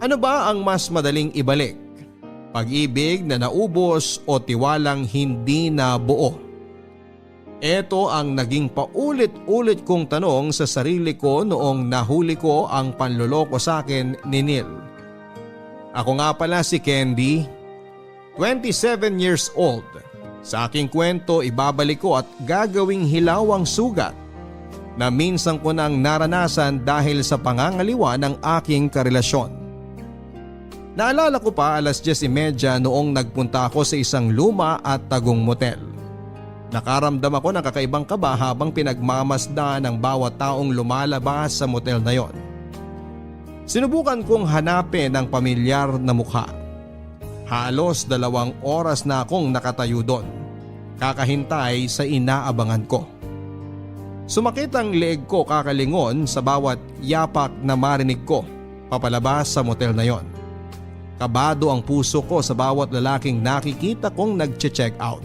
Ano ba ang mas madaling ibalik? Pag-ibig na naubos o tiwalang hindi na buo? Ito ang naging paulit-ulit kong tanong sa sarili ko noong nahuli ko ang panloloko sa akin ni Neil. Ako nga pala si Candy, 27 years old. Sa aking kwento ibabalik ko at gagawing hilawang sugat na minsan ko nang naranasan dahil sa pangangaliwa ng aking karelasyon. Naalala ko pa 10:30 noong nagpunta ako sa isang luma at tagong motel. Nakaramdam ako ng kakaibang kaba habang pinagmamasdan ng bawat taong lumalabas sa motel na yon. Sinubukan kong hanapin ang pamilyar na mukha. Halos 2 oras na akong nakatayo doon, kakahintay sa inaabangan ko. Sumakit ang leeg ko kakalingon sa bawat yapak na marinig ko papalabas sa motel na yon. Kabado ang puso ko sa bawat lalaking nakikita kong nagche-check out.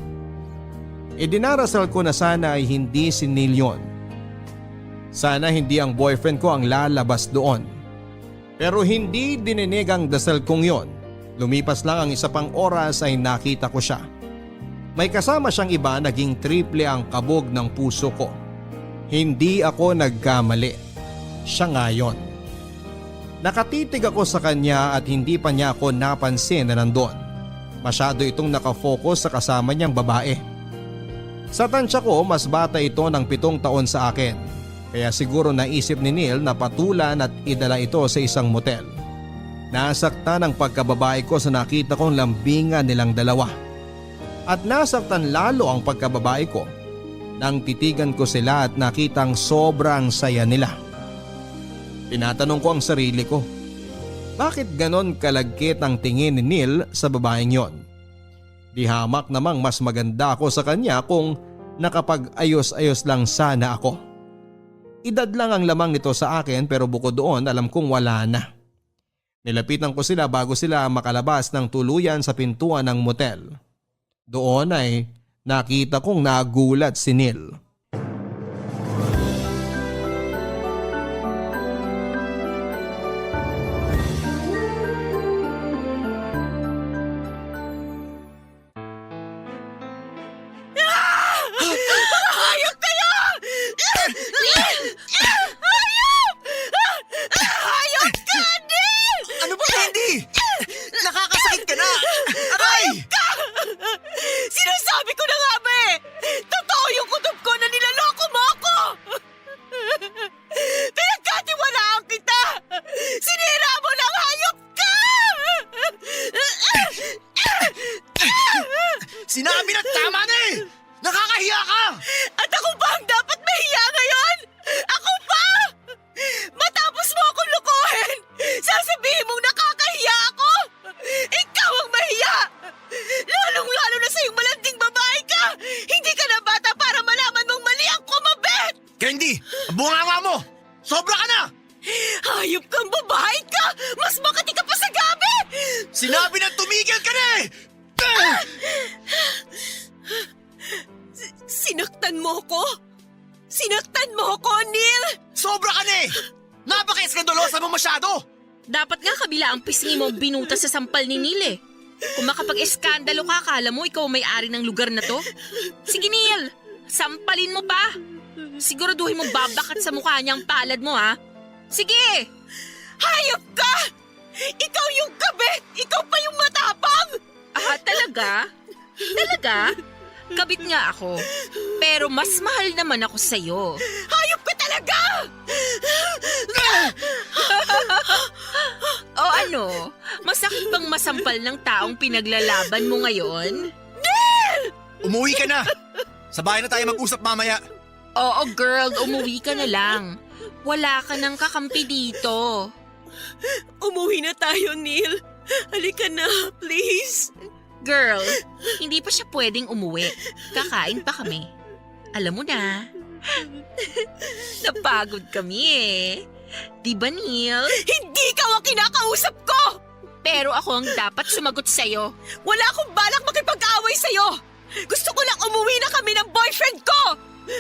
Idinarasal ko na sana ay hindi si Neil yun. Sana hindi ang boyfriend ko ang lalabas doon. Pero hindi dininig ang dasal kong yon. Lumipas lang ang 1 pang oras ay nakita ko siya. May kasama siyang iba, naging triple ang kabog ng puso ko. Hindi ako nagkamali. Siya nga yun. Nakatitig ako sa kanya at hindi pa niya ako napansin na nandun. Masyado itong nakafocus sa kasama niyang babae. Sa tansya ko, mas bata ito ng 7 taon sa akin. Kaya siguro naisip ni Neil na patulan at idala ito sa isang motel. Nasaktan ang pagkababae ko sa nakita kong lambingan nilang dalawa. At nasaktan lalo ang pagkababae ko nang titigan ko sila at nakitang sobrang saya nila. Tinatanong ko ang sarili ko, bakit ganon kalagkit ang tingin ni Neil sa babaeng yon? Di hamak namang mas maganda ako sa kanya kung nakapag-ayos-ayos lang sana ako. Edad lang ang lamang nito sa akin pero bukod doon alam kong wala na. Nilapitan ko sila bago sila makalabas ng tuluyan sa pintuan ng motel. Doon ay nakita kong nagulat si Neil. Hayop kayo! Hayop! Hayop ka, Neil! Ano ba, Candy? Nakakasakit ka na! Aray! Sinasabi ko na nga ba eh! Totoo yung kutob ko na nilaloko mo ako! Pinagkatiwalaan kita! Sinira mo lang, hayop ka! Sinabi na tama na eh! Nakakahiya ka! At ako ba ang dapat mahiya ngayon? Ako pa! Matapos mo akong lukuhin, sasabihin mong nakakahiya ako! Ikaw ang mahiya! Lalong-lalo na sa iyong malanding babae ka! Hindi ka na bata para malaman mong mali ang kumabit! Candy, ang bunganga mo! Sobra ka na! Hayop kang babae ka! Mas makati ka pa sa gabi! Sinabi na tumigil ka na eh! Sinaktan mo ko? Sinaktan mo ko, Neil! Sobra ka na eh! Napaka-eskandalosa mo masyado! Dapat nga kabila ang pisngi mo binuta sa sampal ni Neil eh. Kung makapag-eskandalo ka, akala mo ikaw ang may-ari ng lugar na to? Sige Neil, sampalin mo pa. Siguraduhin mo babakat sa mukha niya ang palad mo ha. Sige! Hayop ka! Ikaw yung kabit! Ikaw pa yung matapang! Ah, talaga? Talaga? Kabit nga ako. Pero mas mahal naman ako sa'yo. Hayop ka talaga! O ano? Masakit bang masampal ng taong pinaglalaban mo ngayon? Umuwi ka na! Sa bahay na tayo mag-usap mamaya. Oo girl, umuwi ka na lang. Wala ka nang kakampi dito. Umuwi na tayo, Neil. Halika na, please. Girl, hindi pa siya pwedeng umuwi. Kakain pa kami. Alam mo na. Napagod kami eh. Di ba, Neil? Hindi ikaw ang kinakausap ko! Pero ako ang dapat sumagot sa'yo. Wala akong balak makipag-away sa'yo! Gusto ko lang umuwi na kami ng boyfriend ko!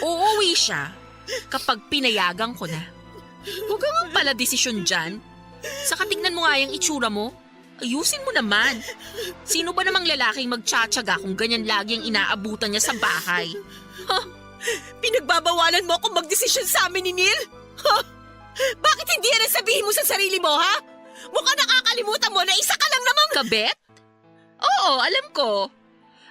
Uuwi siya kapag pinayagan ko na. Huwag kang pala desisyon dyan. Saka tingnan mo mo nga yung itsura mo. Ayusin mo naman. Sino ba namang lalaking magtsatsaga kung ganyan lagi ang inaabutan niya sa bahay? Pinagbabawalan mo akong magdesisyon sa amin ni Neil? Bakit hindi yan ang sabihin mo sa sarili mo, ha? Mukhang nakakalimutan mo na isa ka lang namang… Kabit? Oo, alam ko.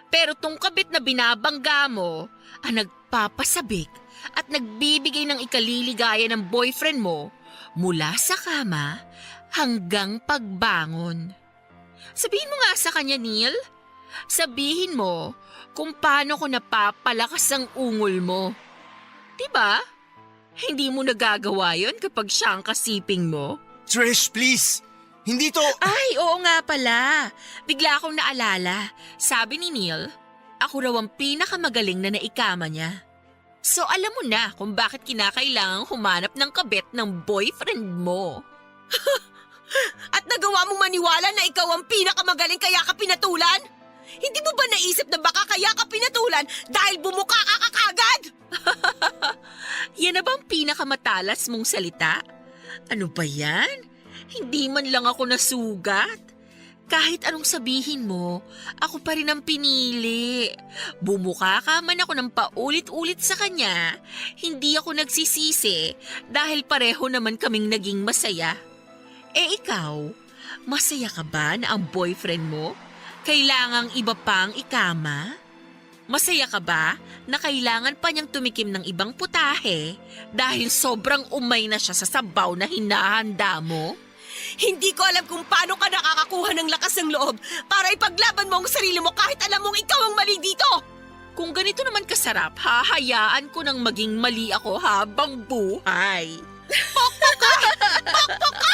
Pero tong kabit na binabangga mo, ang nagpapasabik at nagbibigay ng ikaliligaya ng boyfriend mo mula sa kama hanggang pagbangon. Sabihin mo nga sa kanya, Neil. Sabihin mo kung paano ko napapalakas ang ungol mo. Diba? Hindi mo nagagawa yon kapag siya ang kasiping mo? Trish, please! Hindi to… Ay, oo nga pala. Bigla akong naalala. Sabi ni Neil, ako raw ang pinakamagaling na naikama niya. So alam mo na kung bakit kinakailangang humanap ng kabit ng boyfriend mo. At nagawa mong maniwala na ikaw ang pinakamagaling kaya ka pinatulan? Hindi mo ba naisip na baka kaya ka pinatulan dahil bumuka ka kagad? Yan na bang pinakamatalas mong salita? Ano ba yan? Hindi man lang ako nasugat. Kahit anong sabihin mo, ako pa rin ang pinili. Bumuka ka man ako ng paulit-ulit sa kanya, hindi ako nagsisisi dahil pareho naman kaming naging masaya. Eh ikaw, masaya ka ba na ang boyfriend mo kailangang iba pang ikama? Masaya ka ba na kailangan pa niyang tumikim ng ibang putahe dahil sobrang umay na siya sa sabaw na hinahanda mo? Hindi ko alam kung paano ka nakakakuha ng lakas ng loob para ipaglaban mo ang sarili mo kahit alam mong ikaw ang mali dito. Kung ganito naman kasarap, hahayaan ko nang maging mali ako habang buhay. Pokpok ka! Pokpok ka!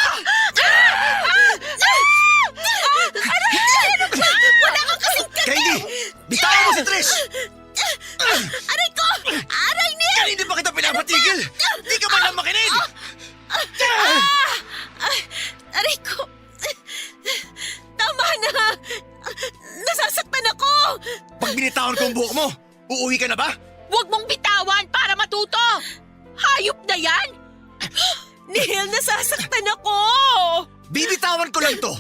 Wala kang kasing Kylie! Bitawan mo si Trish! Aray ko! Aray, Neil! Hindi pa kita pinapatigil! Hindi ka man lang makinig! Aray ko! Tama na! Nasasaktan ako! Pag binitawan ko ang buhok mo, uuwi ka na ba? Huwag mong bitawan para matuto! Hayop na yan! Neil, nasasaktan ako! Bibitawan ko lang to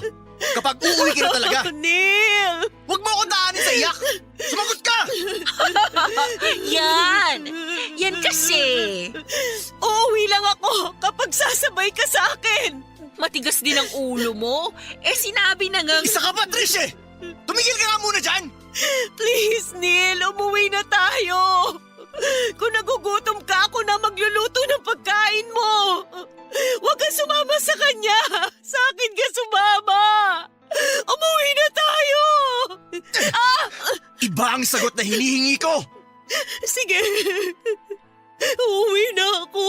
kapag uuwi ka na talaga. Neil! Huwag mo akong daanin sa iyak! Sumagot ka! Yan! Yan kasi! Uuwi lang ako kapag sasabay ka sa akin! Matigas din ang ulo mo. Eh sinabi na nga… Isa ka pa, Trish eh! Tumigil ka nga muna dyan! Please, Neil, umuwi na tayo! Kung nagugutom ka, ako na magluluto ng pagkain mo! Huwag ka sumama sa kanya! Sa akin ka sumama! Umuwi na tayo! Iba ang sagot na hinihingi ko! Sige, uuwi na ako!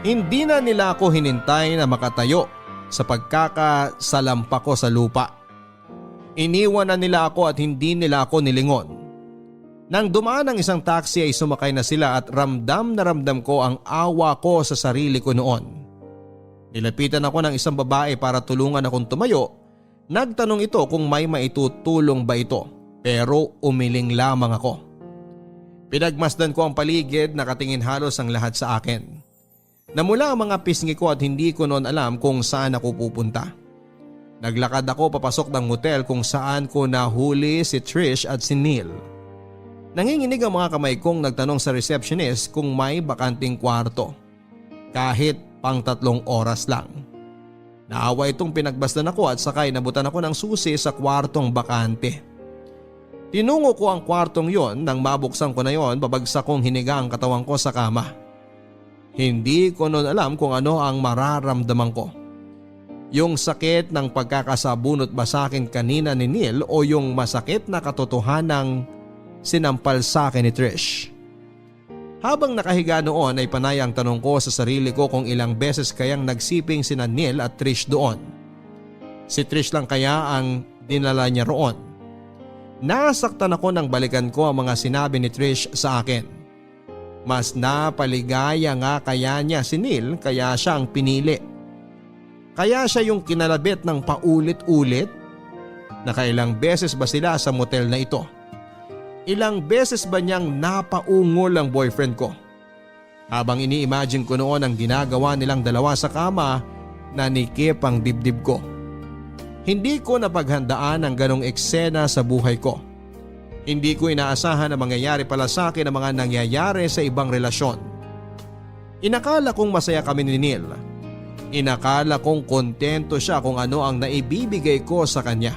Hindi na nila ako hinintay na makatayo sa pagkakasalampa ko sa lupa. Iniwan na nila ako at hindi nila ako nilingon. Nang dumaan ang isang taxi ay sumakay na sila at ramdam na ramdam ko ang awa ko sa sarili ko noon. Nilapitan ako ng isang babae para tulungan akong tumayo. Nagtanong ito kung may maitutulong ba ito, pero umiling lamang ako. Pinagmasdan ko ang paligid, nakatingin halos ang lahat sa akin. Namula ang mga pisngi ko at hindi ko noon alam kung saan ako pupunta. Naglakad ako papasok ng motel kung saan ko nahuli si Trish at si Neil. Nanginginig ang mga kamay kong nagtanong sa receptionist kung may bakanting kwarto. Kahit pang 3 oras lang. Naawa itong pinagbasdan ako at sakay nabutan ako ng susi sa kwartong bakante. Tinungo ko ang kwartong yon, nang mabuksan ko na yon babagsak kong hiniga ang katawan ko sa kama. Hindi ko noon alam kung ano ang mararamdaman ko. Yung sakit ng pagkakasabunot ba sa akin kanina ni Neil o yung masakit na katotohanang sinampal sa akin ni Trish. Habang nakahiga noon ay panay ang tanong ko sa sarili ko kung ilang beses kayang nagsiping sina Neil at Trish doon. Si Trish lang kaya ang dinala niya roon. Nasaktan ako nang balikan ko ang mga sinabi ni Trish sa akin. Mas napaligaya nga kaya niya si Neil kaya siya ang pinili. Kaya siya yung kinalabit ng paulit-ulit. Nakailang beses ba sila sa motel na ito? Ilang beses ba niyang napaungol ang boyfriend ko? Habang ini-imagine ko noon ang ginagawa nilang dalawa sa kama, nanikip ang dibdib ko. Hindi ko napaghandaan ang ganong eksena sa buhay ko. Hindi ko inaasahan na mangyayari pala sa akin ang mga nangyayari sa ibang relasyon. Inakala kong masaya kami ni Neil. Inakala kong kontento siya kung ano ang naibibigay ko sa kanya.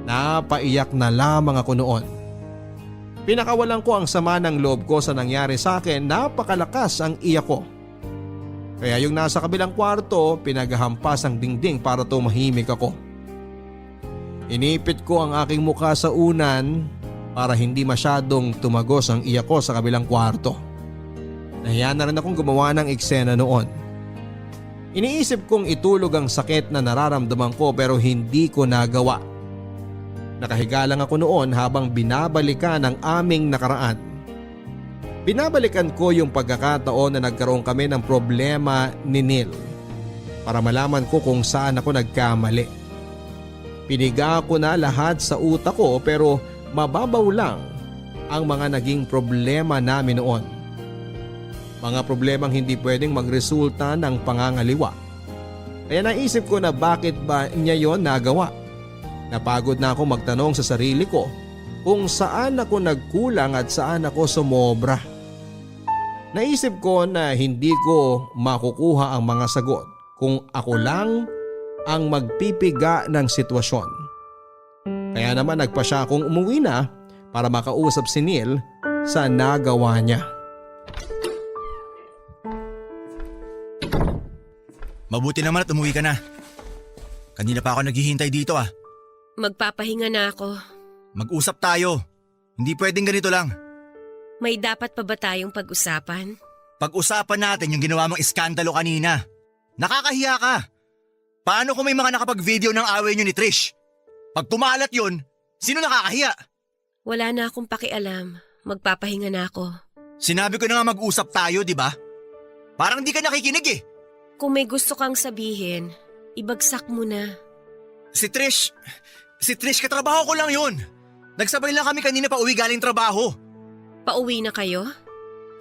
Napaiyak na lamang ako noon. Pinakawalan ko ang sama ng loob ko sa nangyari sa akin, napakalakas ang iyak ko. Kaya yung nasa kabilang kwarto, pinaghampas ang dingding para tumahimik ako. Inipit ko ang aking mukha sa unan para hindi masyadong tumagos ang iyak ko sa kabilang kwarto. Nahiya na rin akong gumawa ng eksena noon. Iniisip kong itulog ang sakit na nararamdaman ko pero hindi ko nagawa. Nakahiga lang ako noon habang binabalikan ang aming nakaraan. Binabalikan ko yung pagkakataon na nagkaroon kami ng problema ni Neil para malaman ko kung saan ako nagkamali. Piniga ko na lahat sa utak ko pero mababaw lang ang mga naging problema namin noon. Mga problemang hindi pwedeng magresulta ng pangangaliwa. Kaya naisip ko na bakit ba niya yon nagawa. Napagod na ako magtanong sa sarili ko kung saan ako nagkulang at saan ako sumobra. Naisip ko na hindi ko makukuha ang mga sagot kung ako lang ang magpipiga ng sitwasyon. Kaya naman nagpa siya akong umuwi na para makausap si Neil sa nagawa niya. Mabuti naman at umuwi ka na. Kanina pa ako naghihintay dito ah. Magpapahinga na ako. Mag-usap tayo. Hindi pwedeng ganito lang. May dapat pa ba tayong pag-usapan? Pag-usapan natin yung ginawa mong iskandalo kanina. Nakakahiya ka. Paano kung may mga nakapag-video ng away niyo ni Trish? Pag kumalat yun, sino nakakahiya? Wala na akong pakialam. Magpapahinga na ako. Sinabi ko na nga mag-usap tayo, di ba? Parang di ka nakikinig eh. Kung may gusto kang sabihin, ibagsak mo na. Si Trish katrabaho ko lang yun. Nagsabay lang kami kanina pa uwi galing trabaho. Pauwi na kayo?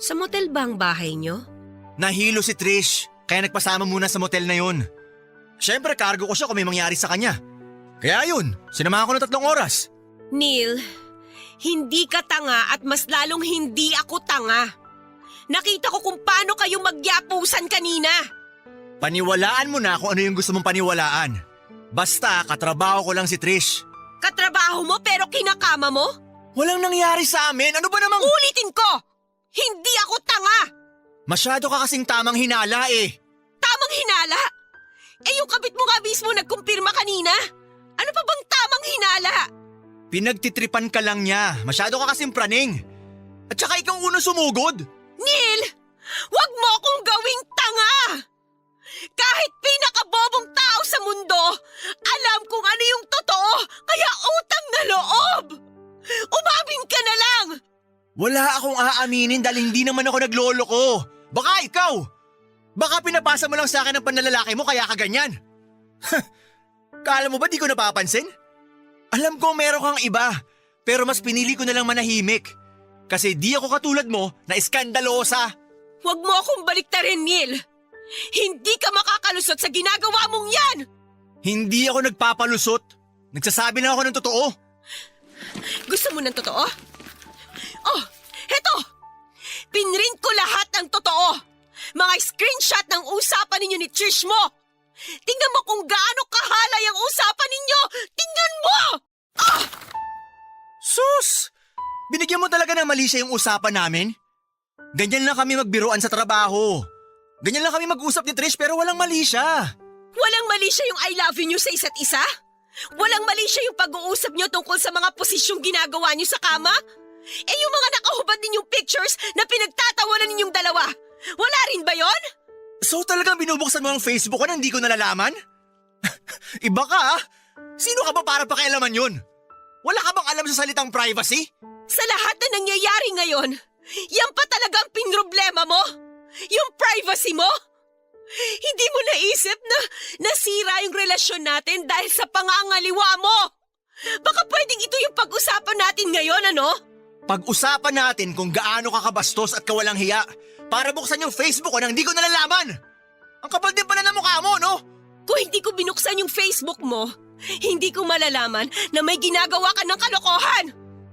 Sa motel ba ang bahay nyo? Nahilo si Trish, kaya nagpasama muna sa motel na yun. Siyempre, cargo ko siya kung may mangyari sa kanya. Kaya yun, sinamahan ko ng 3 oras. Neil, hindi ka tanga at mas lalong hindi ako tanga. Nakita ko kung paano kayo magyapusan kanina. Paniwalaan mo na kung ano yung gusto mong paniwalaan. Basta, katrabaho ko lang si Trish. Katrabaho mo pero kinakama mo? Walang nangyari sa amin, ano ba namang… Ulitin ko! Hindi ako tanga! Masyado ka kasing tamang hinala eh. Tamang hinala? Eh yung kabit mo nga mismo nagkumpirma kanina. Ano pa bang tamang hinala? Pinagtitripan ka lang niya, masyado ka kasing praning. At saka ikaw unang sumugod. Neil! Wag mo akong gawing tanga! Kahit pinakabobong tao sa mundo, alam kung ano yung totoo, kaya utang na loob! Umamin ka na lang! Wala akong aaminin dahil hindi naman ako nagloloko. Baka ikaw! Baka pinapasa mo lang sa akin ang panlalalaki mo kaya ka ganyan. Kala mo ba di ko napapansin? Alam ko meron kang iba, pero mas pinili ko na lang manahimik. Kasi di ako katulad mo na iskandalosa. Huwag mo akong baliktarin, Neil! Hindi ka makakalusot sa ginagawa mong yan! Hindi ako nagpapalusot. Nagsasabi lang ako ng totoo. Gusto mo ng totoo? Oh, heto! Pinrint ko lahat ng totoo! Mga screenshot ng usapan ninyo ni Trish mo! Tingnan mo kung gaano kahalay ang usapan ninyo! Tingnan mo! Ah! Sus! Binigyan mo talaga ng mali siya yung usapan namin? Ganyan lang kami magbiruan sa trabaho. Ganyan lang kami mag-usap ni Trish pero walang mali siya. Walang mali siya yung I love you nyo sa isa't isa? Walang mali siya yung pag-uusap nyo tungkol sa mga posisyong ginagawa nyo sa kama? Eh yung mga nakahubad ninyong pictures na pinagtatawanan ninyong dalawa, wala rin ba yon? So talagang binubuksan mo ang Facebook ko na hindi ko nalalaman? Iba ka ah. Sino ka ba para pakialaman yun? Wala ka bang alam sa salitang privacy? Sa lahat na nangyayari ngayon, yan pa talaga ang pinroblema mo? Yung privacy mo? Hindi mo naisip na nasira yung relasyon natin dahil sa pangangaliwa mo? Baka pwedeng ito yung pag-usapan natin ngayon, ano? Pag-usapan natin kung gaano ka kabastos at kawalang hiya para buksan yung Facebook ko nang hindi ko nalalaman. Ang kapal din pala ng mukha mo, no? Kung hindi ko binuksan yung Facebook mo, hindi ko malalaman na may ginagawa ka ng kalokohan.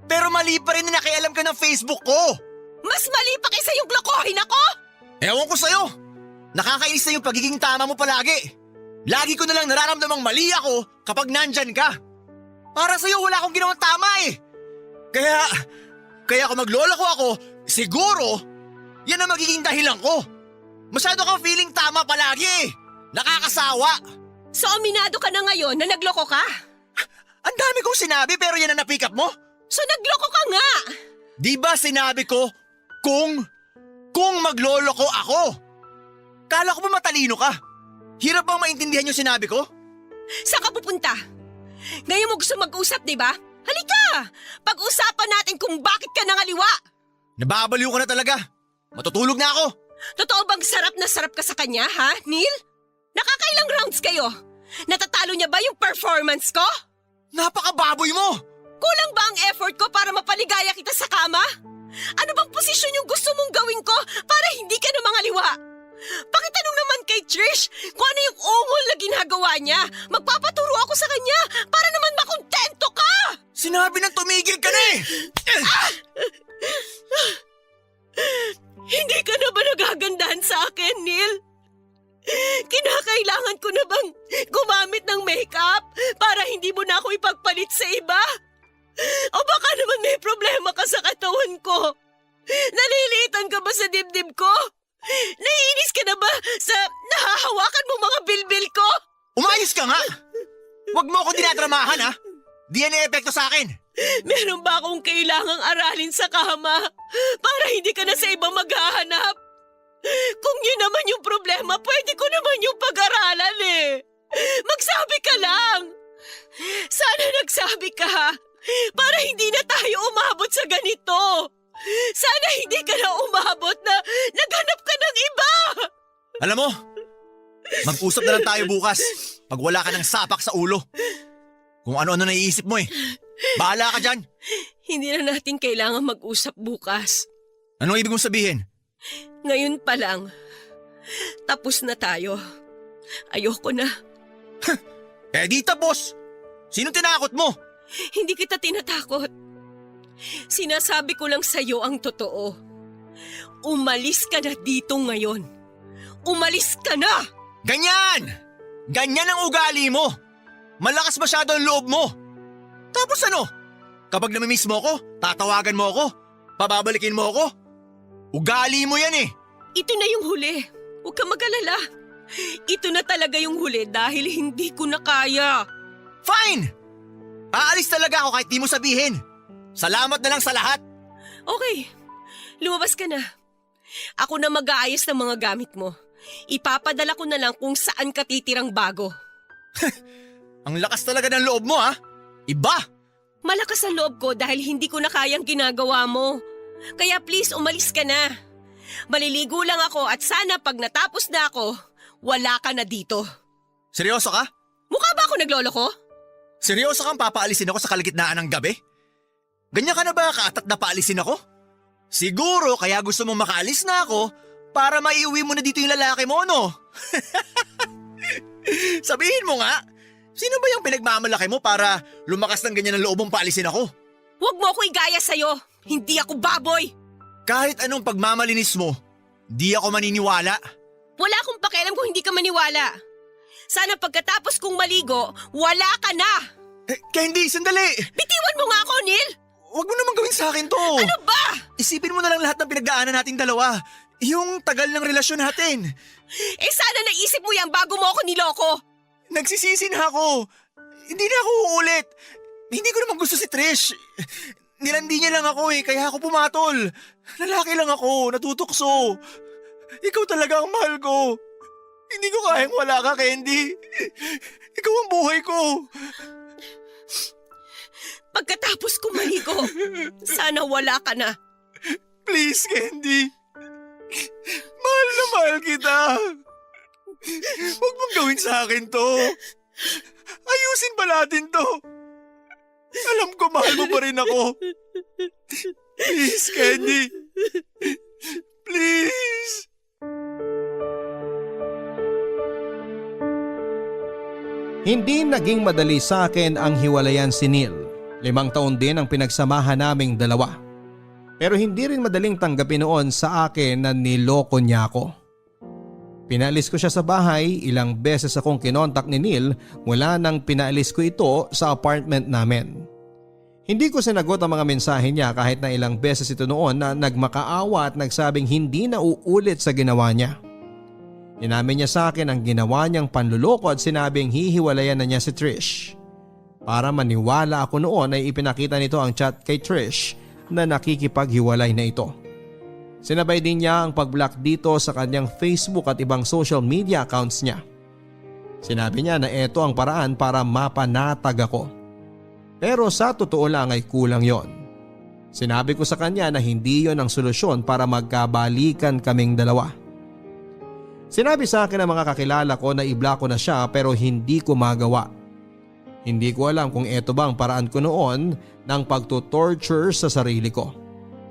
Pero mali pa rin na nakialam ka ng Facebook ko. Mas mali pa kaysa yung lokohin ako! Ewan ko sa'yo. Nakakainis na yung pagiging tama mo palagi. Lagi ko nalang nararamdamang mali ako kapag nandyan ka. Para sa'yo wala akong ginawang tama eh. Kaya kung magloloko ako, siguro, yan ang magiging dahilan ko. Masyado kang feeling tama palagi eh. Nakakasawa. So aminado ka na ngayon na nagloko ka? Ang dami kong sinabi pero yan ang na-pick up mo. So nagloko ka nga! Di ba sinabi ko kung magloloko ako? Kala ko ba matalino ka? Hirap bang maintindihan yung sinabi ko? Saan ka pupunta? Ngayon mo gusto mag-usap, di ba? Halika! Pag-usapan natin kung bakit ka nangaliwa! Nababaliw ka na talaga. Matutulog na ako. Totoo bang sarap ka sa kanya, ha, Neil? Nakakailang rounds kayo? Natatalo niya ba yung performance ko? Napakababoy mo! Kulang ba ang effort ko para mapaligaya kita sa kama? Ano bang posisyon yung gusto mong gawin ko para hindi ka na mangaliwa? Pakitanong naman kay Trish kung ano yung ungol na ginagawa niya. Magpapaturo ako sa kanya para naman makontento ka! Sinabi nang tumigil ka na eh! Hindi ka na ba nagagandahan sa akin, Neil? Kinakailangan ko na bang gumamit ng makeup para hindi mo na ako ipagpalit sa iba? O baka naman may problema ka sa katawan ko? Naliliitan ka ba sa dibdib ko? Naiinis ka na ba sa nahahawakan mo mga bilbil ko? Umayos ka nga! Huwag mo ako dinadramahan ha! Di yan epekto sa akin! Meron ba akong kailangang aralin sa kama para hindi ka na sa iba maghahanap? Kung yun naman yung problema, pwede ko naman yung pag-aralan eh. Magsabi ka lang. Sana nagsabi ka para hindi na tayo umabot sa ganito. Sana hindi ka na umabot na naghanap ka ng iba. Alam mo, mag-usap na lang tayo bukas pag wala ka ng sapak sa ulo. Kung ano-ano naiisip mo eh. Bahala ka dyan. Hindi na natin kailangan mag-usap bukas. Anong ibig mong sabihin? Ngayon pa lang. Tapos na tayo. Ayoko na. Eh di tapos. Sino tinakot mo? Hindi kita tinatakot. Sinasabi ko lang sa'yo ang totoo. Umalis ka na dito ngayon. Umalis ka na! Ganyan! Ganyan ang ugali mo. Malakas masyado ang loob mo. Tapos ano? Kapag namimiss mo ko, tatawagan mo ako, pababalikin mo ako. Ugali mo yan eh. Ito na yung huli. Huwag ka mag-alala. Ito na talaga yung huli dahil hindi ko na kaya. Fine! Aalis talaga ako kahit di mo sabihin. Salamat na lang sa lahat. Okay, lumabas ka na. Ako na mag-aayos ng mga gamit mo. Ipapadala ko na lang kung saan ka titirang bago. Ang lakas talaga ng loob mo ha. Iba! Malakas ang loob ko dahil hindi ko na kayang ginagawa mo. Kaya please, umalis ka na. Maliligo lang ako at sana pag natapos na ako, wala ka na dito. Seryoso ka? Mukha ba ako nagloloko? Seryoso kang papaalisin ako sa kalagitnaan ng gabi? Ganyan ka na ba kaatat na paalisin ako? Siguro kaya gusto mong makaalis na ako para maiuwi mo na dito yung lalaki mo, no? Sabihin mo nga, sino ba yung pinagmamalaki mo para lumakas ng ganyan ang loob mong paalisin ako? Huwag mo ako igaya sa'yo. Hindi ako baboy. Kahit anong pagmamalinis mo, di ako maniniwala. Wala akong pakialam kung hindi ka maniwala. Sana pagkatapos kong maligo, wala ka na. Candy, sandali! Bitiwan mo nga ako, Neil! Huwag mo naman gawin sa akin to! Ano ba? Isipin mo na lang lahat ng pinagdaanan nating dalawa. Yung tagal ng relasyon natin. Eh sana naisip mo yan bago mo ako niloko. Nagsisisi na ako. Hindi na ako uulit. Hindi ko naman gusto si Trish. Nilandi niya lang ako kaya ako pumatol. Lalaki lang ako, natutukso. Ikaw talaga ang mahal ko. Hindi ko kayang wala ka, Candy. Ikaw ang buhay ko. Pagkatapos kong maligo, sana wala ka na. Please, Candy. Mahal na mahal kita. Huwag mong gawin sa akin to. Ayusin pa natin to. Alam ko mahal mo pa rin ako. Please, Candy. Please. Hindi naging madali sa akin ang hiwalayan si Neil. 5 taon din ang pinagsamahan naming dalawa. Pero hindi rin madaling tanggapin noon sa akin na niloko niya ako. Pinaalis ko siya sa bahay, ilang beses akong kinontak ni Neil mula nang pinaalis ko ito sa apartment namin. Hindi ko sinagot ang mga mensahe niya kahit na ilang beses ito noon na nagmakaawa at nagsabing hindi na uulit sa ginawa niya. Inamin niya sa akin ang ginawa niyang panluloko at sinabing hihiwalayan na niya si Trish. Para maniwala ako noon ay ipinakita nito ang chat kay Trish na nakikipaghiwalay na ito. Sinabay din niya ang pag-block dito sa kanyang Facebook at ibang social media accounts niya. Sinabi niya na ito ang paraan para mapanatag ako. Pero sa totoo lang ay kulang yon. Sinabi ko sa kanya na hindi yon ang solusyon para magkabalikan kaming dalawa. Sinabi sa akin ng mga kakilala ko na i-block ko na siya pero hindi ko magawa. Hindi ko alam kung ito bang paraan ko noon ng pagtutorture sa sarili ko.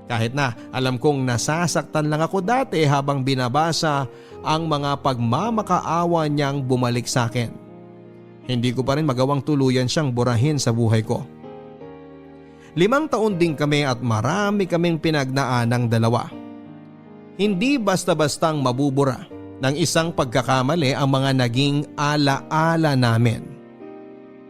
Kahit na alam kong nasasaktan lang ako dati habang binabasa ang mga pagmamakaawa niyang bumalik sa akin. Hindi ko pa rin magawang tuluyan siyang burahin sa buhay ko. 5 taon din kami at marami kaming pinagnaan ng dalawa. Hindi basta-bastang mabubura ng isang pagkakamali ang mga naging ala-ala namin.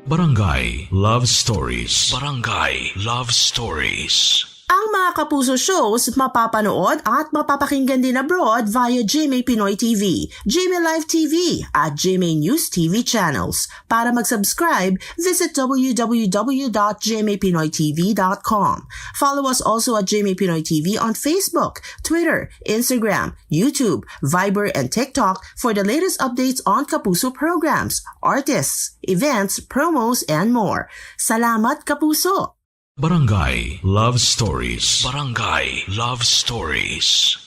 Barangay Love Stories. Barangay Love Stories. Ang mga Kapuso shows mapapanood at mapapakinggan din abroad via GMA Pinoy TV, GMA Live TV at GMA News TV channels. Para mag-subscribe, visit www.gmapinoytv.com. Follow us also at GMA Pinoy TV on Facebook, Twitter, Instagram, YouTube, Viber, and TikTok for the latest updates on Kapuso programs, artists, events, promos, and more. Salamat, Kapuso! Barangay Love Stories. Barangay Love Stories.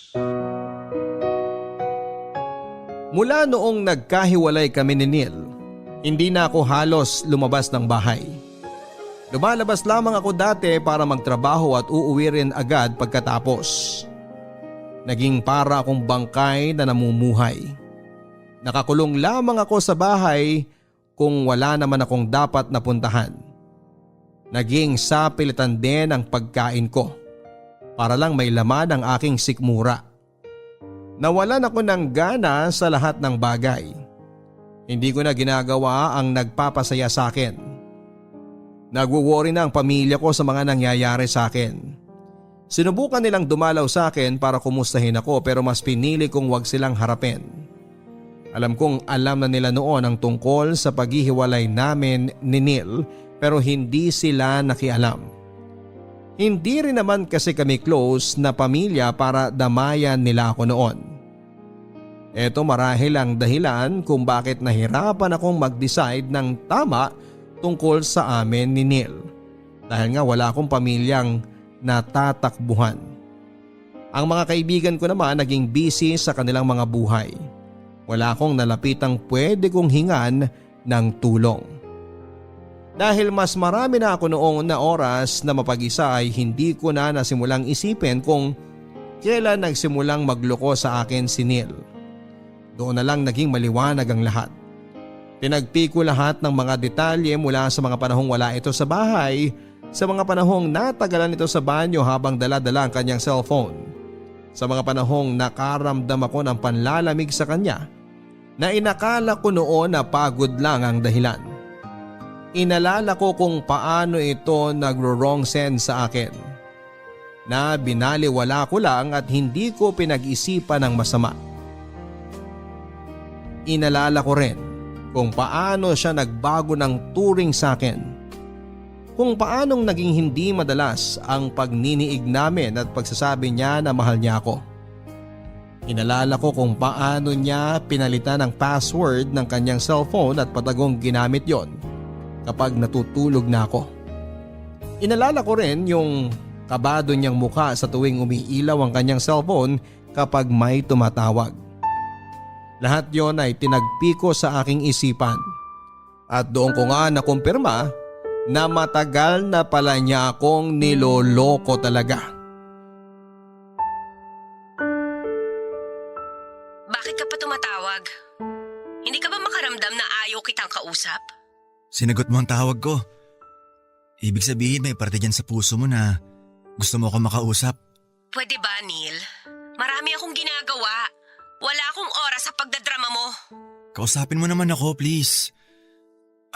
Mula noong nagkahiwalay kami ni Neil, hindi na ako halos lumabas ng bahay. Lumalabas lamang ako dati para magtrabaho at uuwi rin agad pagkatapos. Naging para akong bangkay na namumuhay. Nakakulong lamang ako sa bahay kung wala naman akong dapat napuntahan. Naging sapilitan din ang pagkain ko para lang may laman ang aking sikmura. Nawalan ako ng gana sa lahat ng bagay. Hindi ko na ginagawa ang nagpapasaya sa akin. Nagwo-worry na ang pamilya ko sa mga nangyayari sa akin. Sinubukan nilang dumalaw sa akin para kumustahin ako pero mas pinili kong wag silang harapin. Alam kong alam na nila noon ang tungkol sa paghihiwalay namin ni Neil pero hindi sila nakialam. Hindi rin naman kasi kami close na pamilya para damayan nila ako noon. Ito marahil ang dahilan kung bakit nahirapan akong mag-decide ng tama tungkol sa amin ni Neil. Dahil nga wala akong pamilyang natatakbuhan. Ang mga kaibigan ko naman naging busy sa kanilang mga buhay. Wala akong nalapitang pwede kong hingan ng tulong. Dahil mas marami na ako noong na oras na mapag-isa ay hindi ko na nasimulang isipin kung kailan nagsimulang magloko sa akin si Neil. Doon na lang naging maliwanag ang lahat. Tinagpi ko lahat ng mga detalye mula sa mga panahong wala ito sa bahay, sa mga panahong natagalan ito sa banyo habang dala-dala ang kanyang cellphone, sa mga panahong nakaramdam ako ng panlalamig sa kanya na inakala ko noon na pagod lang ang dahilan. Inalala ko kung paano ito nagro-wrong sense sa akin, na binaliwala ko lang at hindi ko pinag-isipan ng masama. Inalala ko rin kung paano siya nagbago ng turing sa akin, kung paanong naging hindi madalas ang pagniniig namin at pagsasabi niya na mahal niya ako. Inalala ko kung paano niya pinalitan ang password ng kanyang cellphone at patagong ginamit yon kapag natutulog na ako. Inalala ko rin yung kabado niyang mukha sa tuwing umiilaw ang kanyang cellphone kapag may tumatawag. Lahat yon ay tinagpi ko sa aking isipan at doon ko nga nakumpirma na matagal na pala niya akong niloloko talaga. Bakit ka pa tumatawag? Hindi ka ba makaramdam na ayaw kitang kausap? Sinagot mo ang tawag ko. Ibig sabihin may parte dyan sa puso mo na gusto mo ako makausap. Pwede ba, Neil? Marami akong ginagawa. Wala akong oras sa pagdadrama mo. Kausapin mo naman ako, please.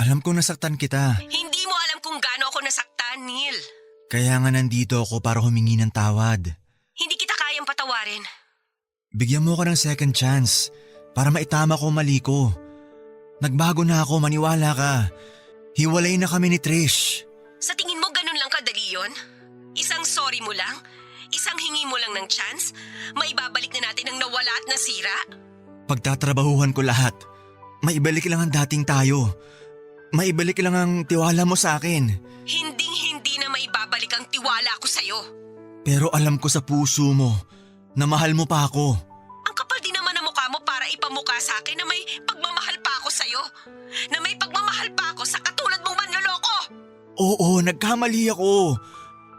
Alam kong nasaktan kita. Hindi mo alam kung gaano ako nasaktan, Neil. Kaya nga nandito ako para humingi ng tawad. Hindi kita kayang patawarin. Bigyan mo ako ng second chance para maitama ko ang mali ko. Nagbago na ako, maniwala ka. Hiwalay na kami ni Trish. Sa tingin mo ganun lang kadali yun? Isang sorry mo lang? Isang hingi mo lang ng chance? Maibabalik na natin ang nawala at nasira? Pagtatrabahuhan ko lahat. Maibalik lang ang dating tayo. Maibalik lang ang tiwala mo sa akin. Hinding-hindi na maibabalik ang tiwala ko sa'yo. Pero alam ko sa puso mo na mahal mo pa ako. Ang kapal din naman ng mukha mo para ipamukha sa akin na may pagmamahal pa ako sa'yo. Na may pagmamahal pa ako sa katulad mong manloloko. Oo, nagkamali ako.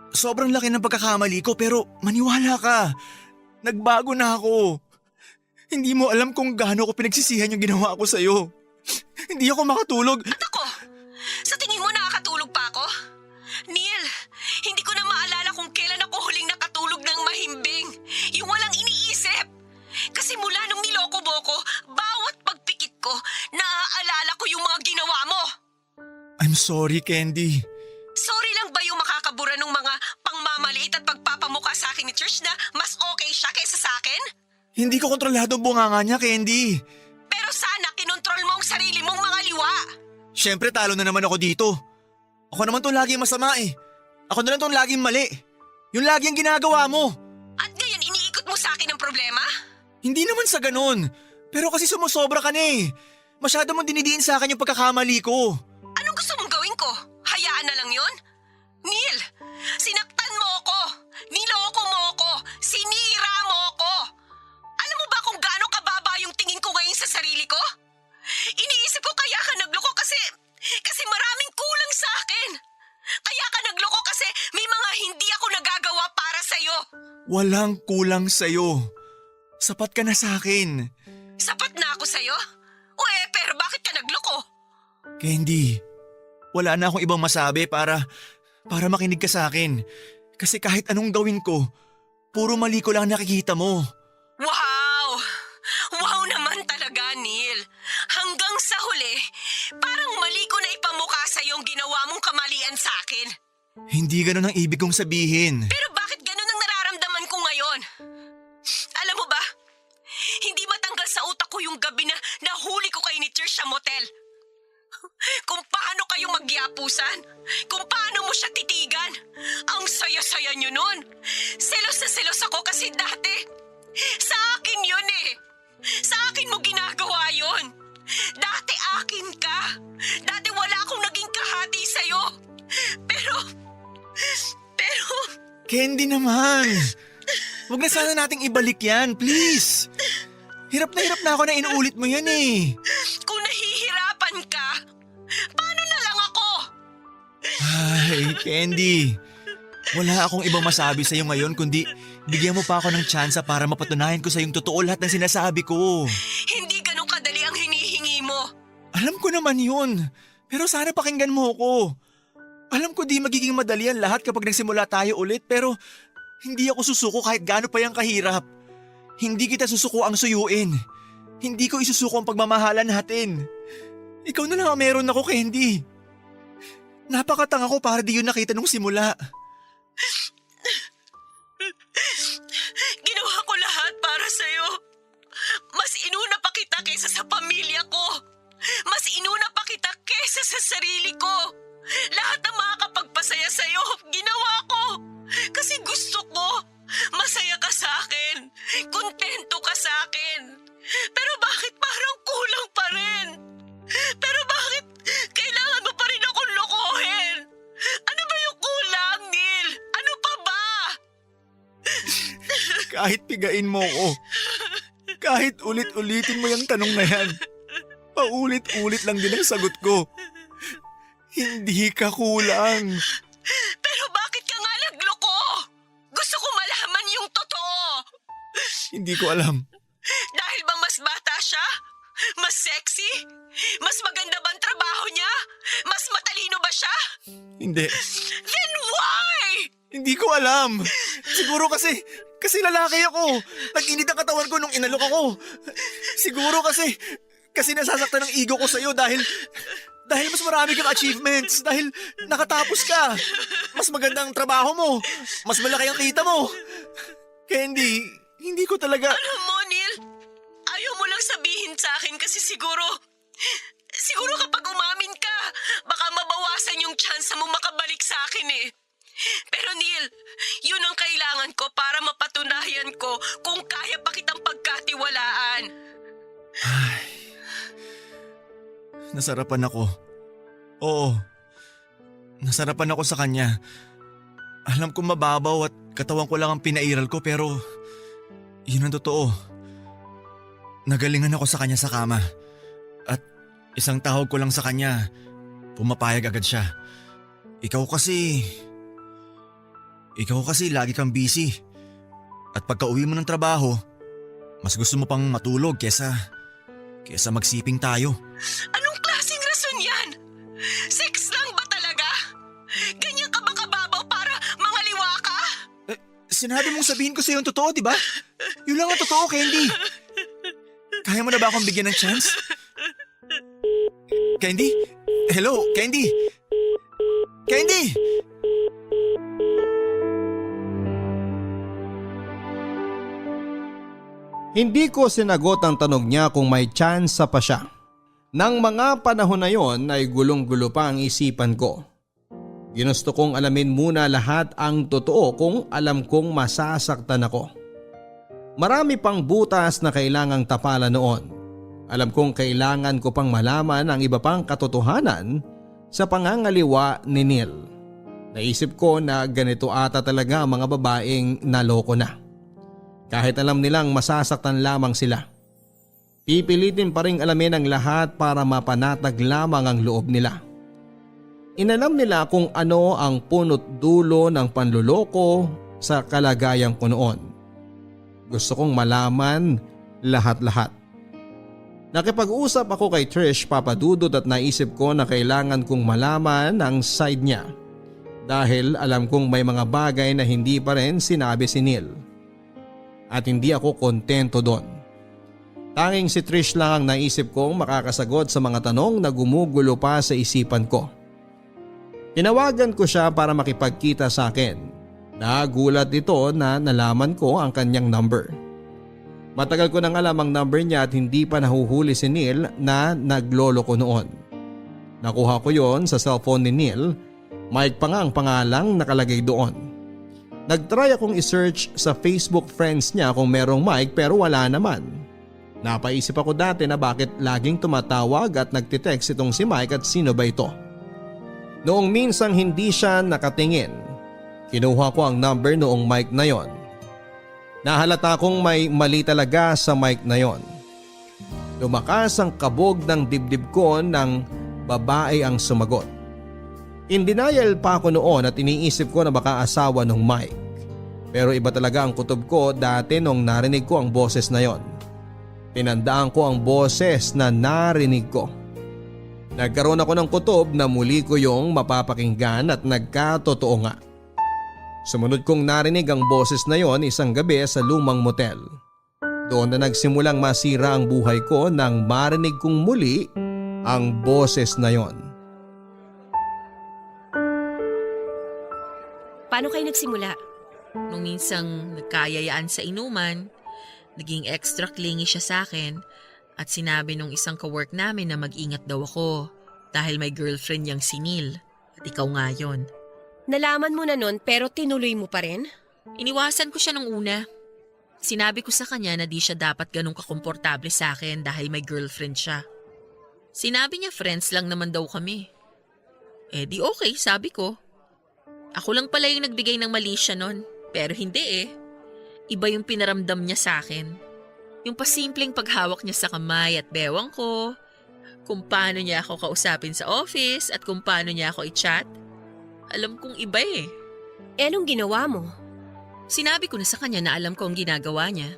Sobrang laki ng pagkakamali ko pero maniwala ka. Nagbago na ako. Hindi mo alam kung gaano ko pinagsisihan yung ginawa ko sa'yo. Hindi ako makatulog. At ako, sa tingin mo nakakatulog pa ako? Neil, hindi ko na maalala kung kailan ako huling nakatulog ng mahimbing. Yung walang iniisip. Kasi mula nung niloko mo ko, bawat pagpikit ko, naaalala ko yung mga ginawa mo. I'm sorry, Candy. Sorry lang ba yung makakabura ng mga pangmamaliit at pagpapamukha sa akin ni Trish na mas okay siya kaysa sa akin? Hindi ko kontrolado ang bunganga niya, Candy. Pero sana kinontrol mo ang sarili mong mga liwa. Siyempre talo na naman ako dito. Ako naman tong laging masama eh. Ako na lang tong laging mali. Yung lagi ang ginagawa mo. At ngayon iniikot mo sa akin ang problema? Hindi naman sa ganun. Pero kasi sumusobra ka na eh. Masyado mong dinidiin sa akin yung pagkakamali ko. Anong gusto mong gawin ko? Hayaan na lang yon? Neil, sinaktan mo ako. Niloko mo ako. Sinira mo ako. Alam mo ba kung gaano kababa yung tingin ko ngayon sa sarili ko? Iniisip ko kaya ka nagloko kasi maraming kulang sa akin. Kaya ka nagloko kasi may mga hindi ako nagagawa para sa'yo. Walang kulang sa'yo. Sapat ka na sa akin. Sapat na ako sa'yo? Pero bakit ka nagloko? Candy, wala na akong ibang masabi para makinig ka sa akin. Kasi kahit anong gawin ko, puro mali ko lang nakikita mo. Wow! Wow naman talaga, Neil. Hanggang sa huli, parang mali ko na ipamukha sa yung ginawa mong kamalian sa akin. Hindi ganun ang ibig kong sabihin. Pero bakit ganun ang nararamdaman ko ngayon? Alam mo ba, hindi matanggal sa utak ko yung gabi na nahuli ko kay ni Trish sa motel. Kung paano kayo magyapusan, kung paano mo siya titigan. Ang saya-saya niyo nun. Selos na selos ako kasi dati, sa akin yun eh. Sa akin mo ginagawa yun. Dati akin ka. Dati wala akong naging kahati sa'yo. Pero... Candy naman! Huwag na sana nating ibalik yan, please! Hirap na ako na inuulit mo yan eh. Kung nahihirapan ka, paano na lang ako? Ay, Candy. Wala akong ibang masabi sa'yo ngayon kundi bigyan mo pa ako ng tsansa para mapatunayan ko sa'yong totoo lahat ng sinasabi ko. Hindi ganun kadali ang hinihingi mo. Alam ko naman yun. Pero sana pakinggan mo ako. Alam ko di magiging madali ang lahat kapag nagsimula tayo ulit pero hindi ako susuko kahit gaano pa yung kahirap. Hindi kita susuko ang suyuin. Hindi ko isusuko ang pagmamahalan natin. Ikaw na lang ang meron ako, Candy. Napakatanga ko para di yun nakita nung simula. Ginawa ko lahat para sa'yo. Mas inuna pa kita kaysa sa pamilya ko. Mas inuna pa kita kaysa sa sarili ko. Lahat ng makakapagpasaya sa'yo, ginawa ko. Kasi gusto ko, masaya ka sa akin. Kontento ka sa akin. Pero bakit parang kulang pa rin? Pero bakit kailangan mo pa rin akong lokohin? Ano ba yung kulang, Neil? Ano pa ba? Kahit pigain mo ko. Kahit ulit-ulitin mo yung tanong na yan. Paulit-ulit lang din ang sagot ko. Hindi ka kulang. Pero bakit ka nga nagloko? Gusto ko malaman yung totoo. Hindi ko alam. Dahil ba mas bata siya? Mas sexy? Mas maganda ba ang trabaho niya? Mas matalino ba siya? Hindi. Then why? Hindi ko alam. Siguro kasi lalaki ako. Nag-init ang katawan ko nung inalok ako. Siguro kasi nasasaktan ang ego ko sa'yo dahil mas marami kang achievements, dahil nakatapos ka. Mas maganda ang trabaho mo. Mas malaki ang kita mo. Candy, hindi ko talaga... Alam mo, Neil, ayaw mo lang sabihin sa akin kasi siguro kapag umamin ka, baka mabawasan yung chance mo makabalik sa akin eh. Pero Neil, yun ang kailangan ko para mapatunayan ko kung kaya pa kitang pagkatiwalaan. Nasarapan ako. Oo. Nasarapan ako sa kanya. Alam ko mababaw at katawan ko lang ang pinairal ko pero yun ang totoo. Nagalingan ako sa kanya sa kama. At isang tawag ko lang sa kanya, pumapayag agad siya. Ikaw kasi lagi kang busy. At pagka uwi mo ng trabaho, mas gusto mo pang matulog kesa magsiping tayo. Anong klaseng rason yan? Sex lang ba talaga? Ganyan ka ba kababaw para mangaliwa ka? Sinabi mong sabihin ko sa'yo yung totoo, di ba? Yun lang ang totoo, Candy. Kaya mo na ba akong bigyan ng chance? Candy? Hello, Candy? Candy! Hindi ko sinagot ang tanong niya kung may chance pa siya. Nang mga panahon na yon ay gulong-gulo pa ang isipan ko. Ginusto kong alamin muna lahat ang totoo kung alam kong masasaktan ako. Marami pang butas na kailangang tapalan noon. Alam kong kailangan ko pang malaman ang iba pang katotohanan sa pangangaliwa ni Neil. Naisip ko na ganito ata talaga ang mga babaeng naloko na. Kahit alam nilang masasaktan lamang sila. Pipilitin pa rin alamin ang lahat para mapanatag lamang ang loob nila. Inalam nila kung ano ang punot dulo ng panluloko sa kalagayan ko noon. Gusto kong malaman lahat-lahat. Nakipag-usap ako kay Trish, Papa Dudut, at naisip ko na kailangan kong malaman ang side niya. Dahil alam kong may mga bagay na hindi pa rin sinabi si Neil. At hindi ako kontento doon. Tanging si Trish lang ang naisip kong makakasagot sa mga tanong na gumugulo pa sa isipan ko. Tinawagan ko siya para makipagkita sa akin. Nagulat ito na nalaman ko ang kanyang number. Matagal ko nang alam ang number niya at hindi pa nahuhuli si Neil na naglolo ko noon. Nakuha ko yon sa cellphone ni Neil. Mike pa nga ang pangalang nakalagay doon. Nagtry akong isearch sa Facebook friends niya kung merong Mike pero wala naman. Napaisip ako dati na bakit laging tumatawag at nagtitext itong si Mike at sino ba ito. Noong minsang hindi siya nakatingin, kinuha ko ang number noong Mike na yon. Nahalata kong may mali talaga sa Mike na yon. Lumakas ang kabog ng dibdib ko nang babae ang sumagot. In denial pa ako noon at iniisip ko na baka asawa ng Mike. Pero iba talaga ang kutob ko dati nung narinig ko ang boses na yon. Tinandaan ko ang boses na narinig ko. Nagkaroon ako ng kutob na muli ko yung mapapakinggan at nagkatotoo nga. Sumunod kong narinig ang boses na yon isang gabi sa lumang motel. Doon na nagsimulang masira ang buhay ko nang marinig kong muli ang boses na yon. Paano kayo nagsimula? Nung minsang nagkayayaan sa inuman, naging extra clingy siya sa akin at sinabi nung isang kawork namin na mag-ingat daw ako dahil may girlfriend niyang si Neil at ikaw nga yon. Nalaman mo na nun pero tinuloy mo pa rin? Iniwasan ko siya nung una. Sinabi ko sa kanya na di siya dapat ganun kakomportable sa akin dahil may girlfriend siya. Sinabi niya friends lang naman daw kami. Eh di okay, sabi ko. Ako lang pala yung nagbigay ng mali siya nun, pero hindi eh. Iba yung pinaramdam niya sa akin. Yung pasimpleng paghawak niya sa kamay at bewang ko, kung paano niya ako kausapin sa office at kung paano niya ako i-chat. Alam kong iba eh. Eh anong ginawa mo? Sinabi ko na sa kanya na alam ko ang ginagawa niya,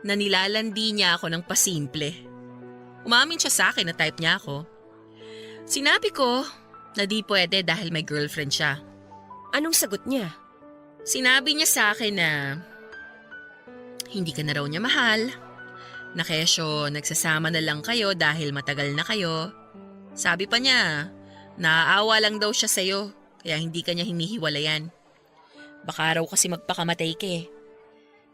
na nilalandi niya ako ng pasimple. Umamin siya sa akin na type niya ako. Sinabi ko na di pwede dahil may girlfriend siya. Anong sagot niya? Sinabi niya sa akin na hindi ka na raw niya mahal, na kesyo nagsasama na lang kayo dahil matagal na kayo. Sabi pa niya, naaawa lang daw siya sa'yo kaya hindi ka niya hinihiwalayan. Baka raw kasi magpakamatay ka eh.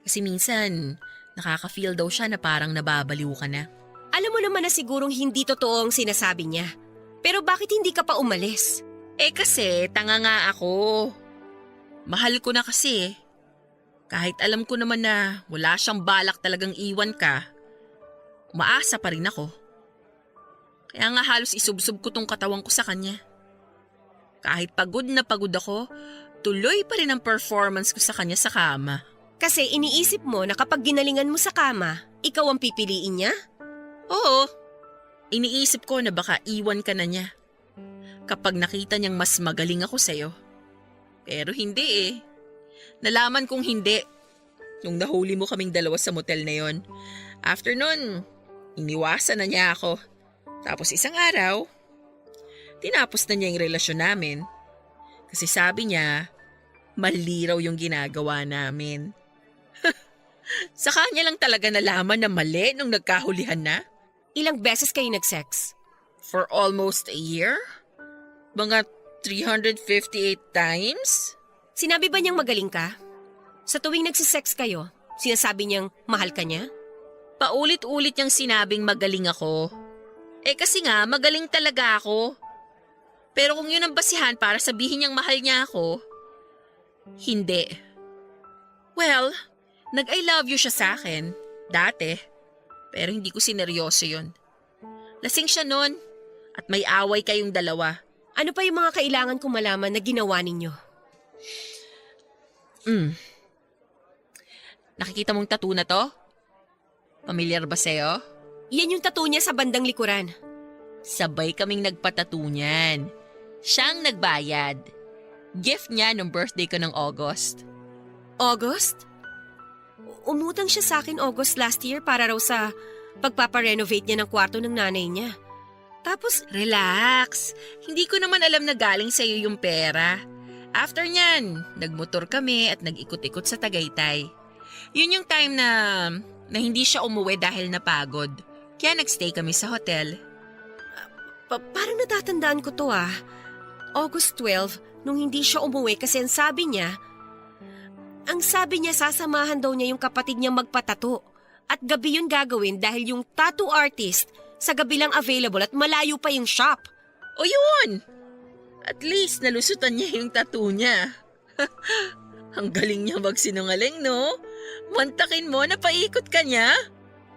Kasi minsan, nakaka-feel daw siya na parang nababaliw ka na. Alam mo naman na sigurong hindi totoo ang sinasabi niya. Pero bakit hindi ka pa umalis? Eh kasi, tanga nga ako. Mahal ko na kasi eh. Kahit alam ko naman na wala siyang balak talagang iwan ka, umaasa pa rin ako. Kaya nga halos isubsob ko tong katawan ko sa kanya. Kahit pagod na pagod ako, tuloy pa rin ang performance ko sa kanya sa kama. Kasi iniisip mo na kapag ginalingan mo sa kama, ikaw ang pipiliin niya? Oo, iniisip ko na baka iwan ka na niya. Kapag nakita niyang mas magaling ako sa'yo. Pero hindi eh. Nalaman kong hindi. Nung nahuli mo kaming dalawa sa motel na yon. After nun, iniwasan na niya ako. Tapos isang araw, tinapos na niya yung relasyon namin. Kasi sabi niya, mali raw yung ginagawa namin. Sa kanya lang talaga nalaman na mali nung nagkahulihan na. Ilang beses kayo nag-sex? For almost a year? Mga 358 times? Sinabi ba niyang magaling ka? Sa tuwing nagsisex kayo, sinasabi niyang mahal ka niya? Paulit-ulit niyang sinabing magaling ako. Eh kasi nga, magaling talaga ako. Pero kung yun ang basihan para sabihin niyang mahal niya ako, hindi. Well, nag-I love you siya sa akin, dati. Pero hindi ko sineryoso yun. Lasing siya nun at may away kayong dalawa. Ano pa yung mga kailangan kong malaman na ginawa ninyo? Nakikita mong tattoo na to? Pamilyar ba sa'yo? Yan yung tattoo niya sa bandang likuran. Sabay kaming nagpatattoo niyan. Siyang nagbayad. Gift niya nung birthday ko ng August. August? Umutang siya sa akin August last year para raw sa pagpaparenovate niya ng kwarto ng nanay niya. Tapos, Relax. Hindi ko naman alam na galing sa'yo yung pera. After nyan, nagmotor kami at nag-ikot-ikot sa Tagaytay. Yun yung time na hindi siya umuwi dahil napagod. Kaya nagstay kami sa hotel. parang natatandaan ko to ah. August 12, nung hindi siya umuwi kasi ang sabi niya sasamahan daw niya yung kapatid niya magpatato. At gabi yun gagawin dahil yung tattoo artist sa gabi lang available at malayo pa yung shop. O yun! At least nalusutan niya yung tattoo niya. Ang galing niya magsinungaling, no? Mantakin mo na paikot ka niya.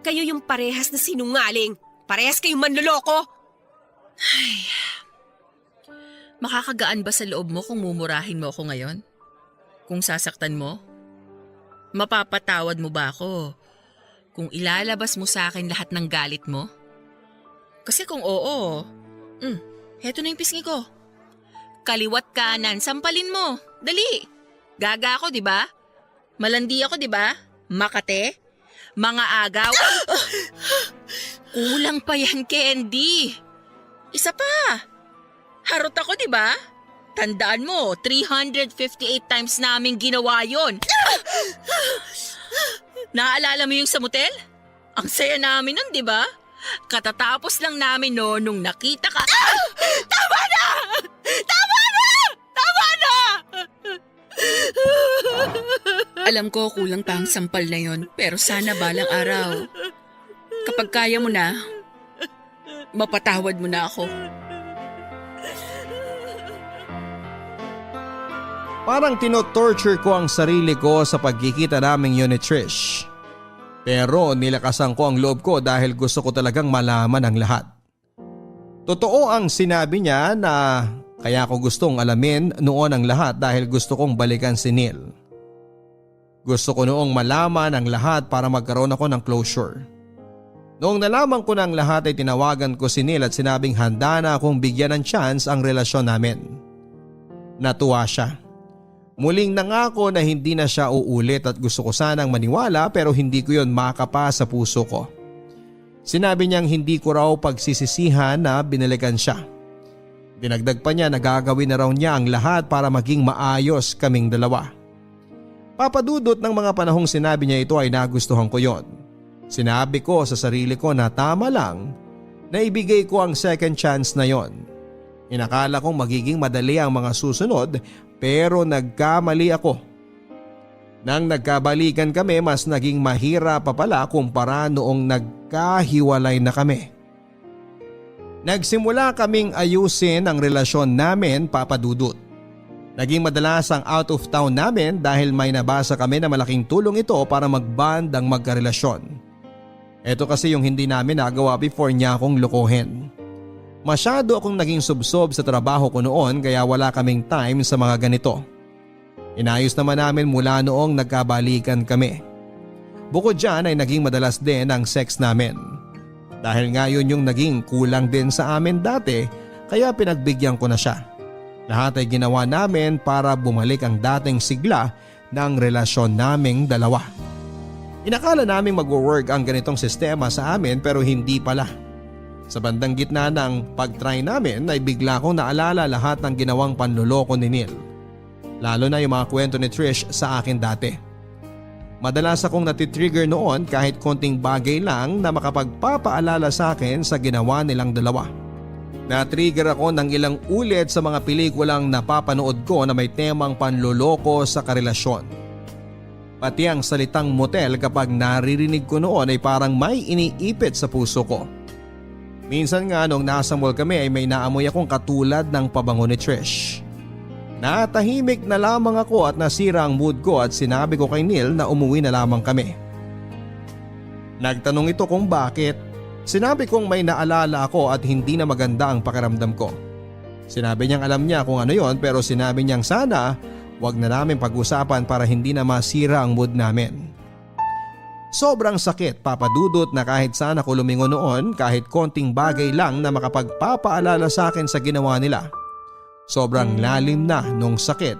Kayo yung parehas na sinungaling. Parehas kayong manloloko. Makakagaan ba sa loob mo kung mumurahin mo ako ngayon? Kung sasaktan mo? Mapapatawad mo ba ako kung ilalabas mo sa akin lahat ng galit mo? Kasi kung oo, heto na yung pisngi ko. Kaliwat kanan, sampalin mo. Dali. Gaga ako, di ba? Malandi ako, di ba? Makate. Mga agaw. Kulang pa yan, Candy. Isa pa. Harot ako, di ba? Tandaan mo, 358 times namin ginawa yon. Naaalala mo yung sa motel? Ang saya namin nun, di ba? Katatapos lang namin no nung nakita ka. Tama na! Tama na! Tama na! Alam ko kulang pa ang sampal na yon, pero sana balang araw. Kapag kaya mo na, mapatawad mo na ako. Parang tinotorture ko ang sarili ko sa pagkikita naming yun ni Trish. Pero nilakasan ko ang loob ko dahil gusto ko talagang malaman ang lahat. Totoo ang sinabi niya na kaya ko gustong alamin noon ang lahat dahil gusto kong balikan si Neil. Gusto ko noong malaman ang lahat para magkaroon ako ng closure. Noong nalaman ko ng lahat ay tinawagan ko si Neil at sinabing handa na akong bigyan ng chance ang relasyon namin. Natuwa siya. Muling nangako na hindi na siya uulit at gusto ko sanang maniwala pero hindi ko yon makapa sa puso ko. Sinabi niyang hindi ko raw pagsisisihan na binalikan siya. Dinagdag pa niya na gagawin na raw niya ang lahat para maging maayos kaming dalawa. Papadudot ng mga panahong sinabi niya ito ay nagustuhan ko yon. Sinabi ko sa sarili ko na tama lang na ibigay ko ang second chance na yon. Inakala kong magiging madali ang mga susunod pero nagkamali ako. Nang nagkabalikan kami mas naging mahirap pa pala kumpara noong nagkahiwalay na kami. Nagsimula kaming ayusin ang relasyon namin, Papa Dudut. Naging madalas ang out of town namin dahil may nabasa kami na malaking tulong ito para mag-bond ang magkarelasyon. Ito kasi yung hindi namin nagawa before niya akong lokohin. Masyado akong naging subsob sa trabaho ko noon kaya wala kaming time sa mga ganito. Inayos naman namin mula noong nagkabalikan kami. Bukod dyan ay naging madalas din ang sex namin. Dahil nga yun yung naging kulang din sa amin dati kaya pinagbigyan ko na siya. Lahat ay ginawa namin para bumalik ang dating sigla ng relasyon naming dalawa. Inakala naming mag-work ang ganitong sistema sa amin pero hindi pala. Sa bandang gitna ng pag-try namin ay bigla kong naalala lahat ng ginawang panloloko ni Neil. Lalo na yung mga kwento ni Trish sa akin dati. Madalas akong natitrigger noon kahit konting bagay lang na makapagpapaalala sa akin sa ginawa nilang dalawa. Na-trigger ako ng ilang ulit sa mga pelikulang napapanood ko na may temang panloloko sa karelasyon. Pati ang salitang motel kapag naririnig ko noon ay parang may iniipit sa puso ko. Minsan nga nung nasa mall kami ay may naamoy akong katulad ng pabango ni Trish. Natahimik na lamang ako at nasira ang mood ko at sinabi ko kay Neil na umuwi na lamang kami. Nagtanong ito kung bakit. Sinabi kong may naalala ako at hindi na maganda ang pakiramdam ko. Sinabi niyang alam niya kung ano yon pero sinabi niyang sana wag na namin pag-usapan para hindi na masira ang mood namin. Sobrang sakit, Papa Dudut, na kahit saan ako lumingon noon kahit konting bagay lang na makapagpapaalala sa akin sa ginawa nila. Sobrang lalim na nung sakit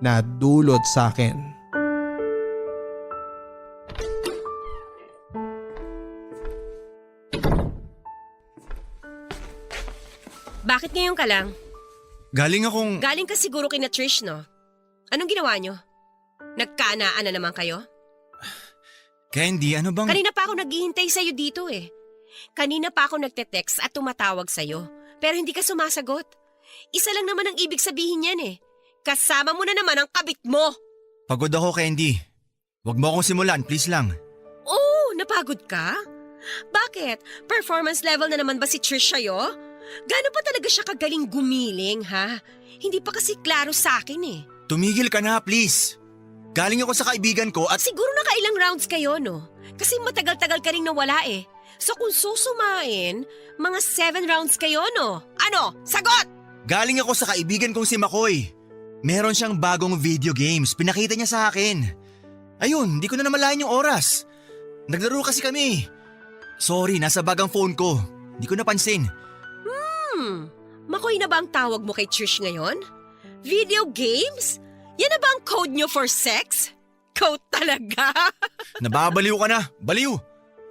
na dulot sa akin. Bakit ngayon ka lang? Galing Galing ka siguro kina Trish, no? Anong ginawa nyo? Nagkaanaan na naman kayo? Candy, ano bang… Kanina pa ako naghihintay sa'yo dito eh. Kanina pa ako nagte-text at tumatawag sa'yo. Pero hindi ka sumasagot. Isa lang naman ang ibig sabihin yan eh. Kasama mo na naman ang kabit mo. Pagod ako, Candy. Huwag mo akong simulan, please lang. Oh, napagod ka? Bakit? Performance level na naman ba si Trish sa'yo? Gano'n pa talaga siya kagaling gumiling, ha? Hindi pa kasi klaro sa akin eh. Tumigil ka na, please. Galing ako sa kaibigan ko at… Siguro nakailang rounds kayo, no? Kasi matagal-tagal ka rin nawala eh. So kung susumain, mga 7 rounds kayo, no? Ano? Sagot! Galing ako sa kaibigan kong si McCoy. Meron siyang bagong video games. Pinakita niya sa akin. Ayun, hindi ko na namalayan yung oras. Naglaro kasi kami. Sorry, nasa bag ang phone ko. Hindi ko napansin. Makoy na ba ang tawag mo kay Trish ngayon? Video games? Yan na ba ang code nyo for sex? Code talaga? Nababaliw ka na. Baliw.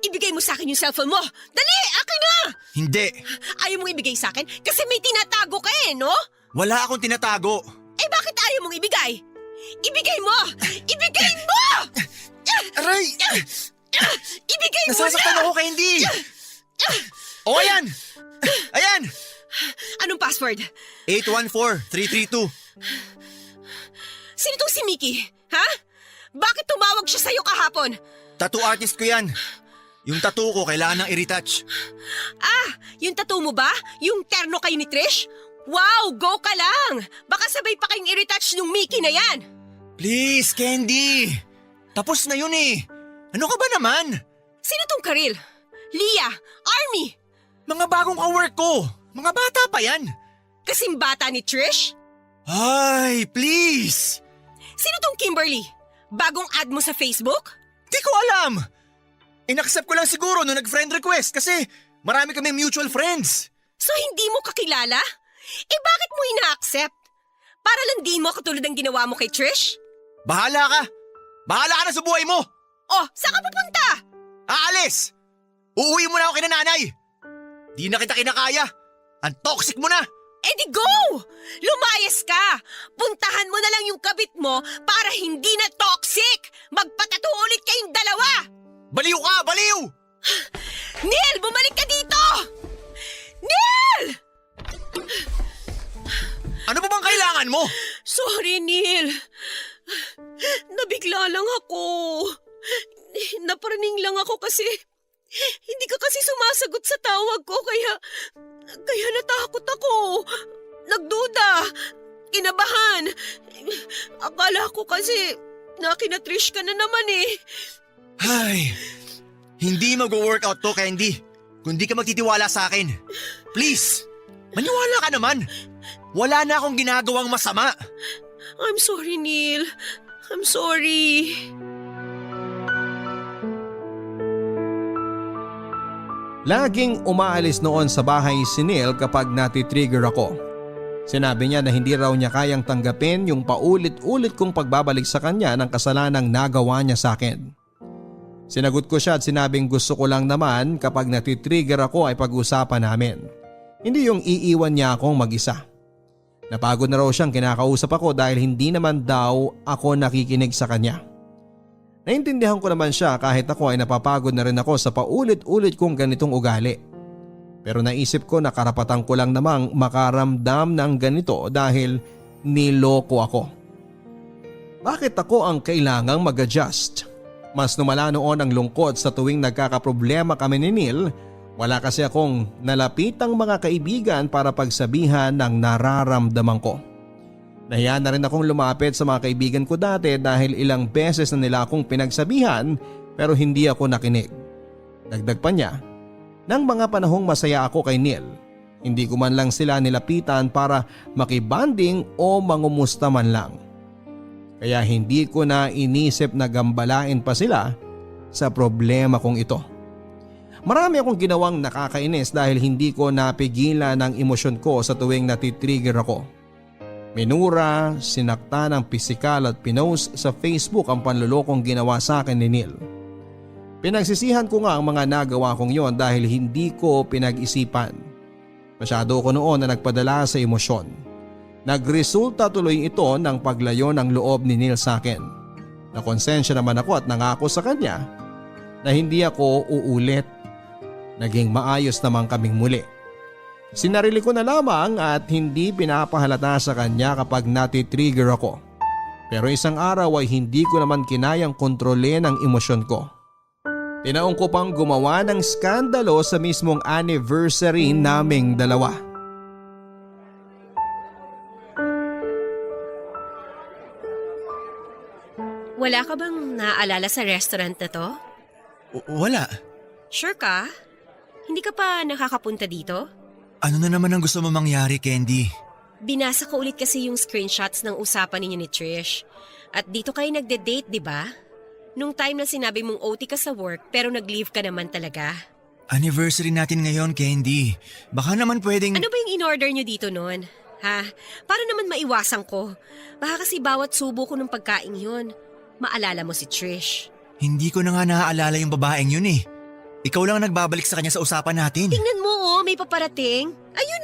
Ibigay mo sa akin yung cellphone mo. Dali! Akin na! Hindi. Ayaw mong ibigay sa akin kasi may tinatago ka eh, no? Wala akong tinatago. Eh bakit ayaw mong ibigay? Ibigay mo! Ibigay mo! Aray! Ibigay mo Nasasaktan na! ako, Candy! O, ayan! Ayan! Anong password? 814332. Sino tong si Mickey? Ha? Bakit tumawag siya sa'yo kahapon? Tattoo artist ko yan. Yung tattoo ko kailangan ng i-retouch. Ah, yung tattoo mo ba? Yung terno kayo ni Trish? Wow, go ka lang! Baka sabay pa kayong i-retouch nung Mickey na yan! Please, Candy! Tapos na yun eh. Ano ka ba naman? Sino tong Karil? Leah, Army! Mga bagong kawork ko. Mga bata pa yan. Kasing bata ni Trish? Ay, please! Sino tong Kimberly? Bagong ad mo sa Facebook? Di ko alam. In-accept ko lang siguro nung nag-friend request kasi marami kami mutual friends. So hindi mo kakilala? Eh bakit mo ina-accept? Para lang di mo katulad ng ginawa mo kay Trish? Bahala ka. Bahala ka na sa buhay mo. Oh, saan ka pupunta? Aalis! Uuwi mo na ako kina nanay! Di na kita kinakaya! Ang toxic mo na! Eh di go! Lumayas ka! Puntahan mo na lang yung kabit mo para hindi na toxic! Magpatato ulit kayong dalawa! Baliw ka! Baliw! Neil! Bumalik ka dito! Neil! Ano ba bang kailangan mo? Sorry, Neil. Nabigla lang ako. Naparaning lang ako kasi hindi ka kasi sumasagot sa tawag ko kaya natakot ako. Nagduda. Kinabahan. Akala ko kasi nakinatrish ka na naman eh. Ay, hindi mag-workout to, Candy. Kung di ka magtitiwala sa akin. Please, maniwala ka naman. Wala na akong ginagawang masama. I'm sorry, Neil. I'm sorry. Laging umaalis noon sa bahay si Neil kapag natitrigger ako. Sinabi niya na hindi raw niya kayang tanggapin yung paulit-ulit kong pagbabalik sa kanya ng kasalanang nagawa niya sa akin. Sinagot ko siya at sinabing gusto ko lang naman kapag natitrigger ako ay pag-usapan namin. Hindi yung iiwan niya akong mag-isa. Napagod na raw siyang kinakausap ako dahil hindi naman daw ako nakikinig sa kanya. Naintindihan ko naman siya kahit ako ay napapagod na rin ako sa paulit-ulit kong ganitong ugali. Pero naisip ko na karapatan ko lang namang makaramdam ng ganito dahil niloko ako. Bakit ako ang kailangang mag-adjust? Mas lumala noon ang lungkot sa tuwing nagkakaproblema kami ni Neil. Wala kasi akong nalapitang mga kaibigan para pagsabihan ng nararamdaman ko. Nahiya na rin akong lumapit sa mga kaibigan ko dati dahil ilang beses na nila akong pinagsabihan pero hindi ako nakinig. Dagdag pa niya, nang mga panahong masaya ako kay Neil, hindi ko man lang sila nilapitan para makibanding o mangumusta man lang. Kaya hindi ko na inisip na gambalain pa sila sa problema kong ito. Marami akong ginawang nakakainis dahil hindi ko napigilan ang emosyon ko sa tuwing natitrigger ako. Minura, sinakta ng pisikal at pinost sa Facebook ang panlulokong ginawa sa akin ni Neil. Pinagsisihan ko nga ang mga nagawa kong yon dahil hindi ko pinag-isipan. Masyado ko noon na nagpadala sa emosyon. Nagresulta tuloy ito ng paglayo ng loob ni Neil sa akin. Nakonsensya naman ako at nangako sa kanya na hindi ako uulit. Naging maayos naman kaming muli. Sinarili ko na lamang at hindi pinapahalata sa kanya kapag natitrigger ako. Pero isang araw ay hindi ko naman kinayang kontrolin ang emosyon ko. Tinaong ko pang gumawa ng skandalo sa mismong anniversary naming dalawa. Wala ka bang naaalala sa restaurant na to? Wala. Sure ka? Hindi ka pa nakakapunta dito? Ano na naman ang gusto mo mangyari, Candy? Binasa ko ulit kasi yung screenshots ng usapan ninyo ni Trish. At dito kayo nagde-date, di ba? Nung time na sinabi mong OT ka sa work pero nag-leave ka naman talaga. Anniversary natin ngayon, Candy. Baka naman pwedeng… Ano ba yung in-order nyo dito noon? Ha? Para naman maiwasan ko. Baka kasi bawat subo ko ng pagkain yun, maalala mo si Trish. Hindi ko na nga naaalala yung babaeng yun eh. Ikaw lang ang nagbabalik sa kanya sa usapan natin. Tingnan mo may paparating. Ayun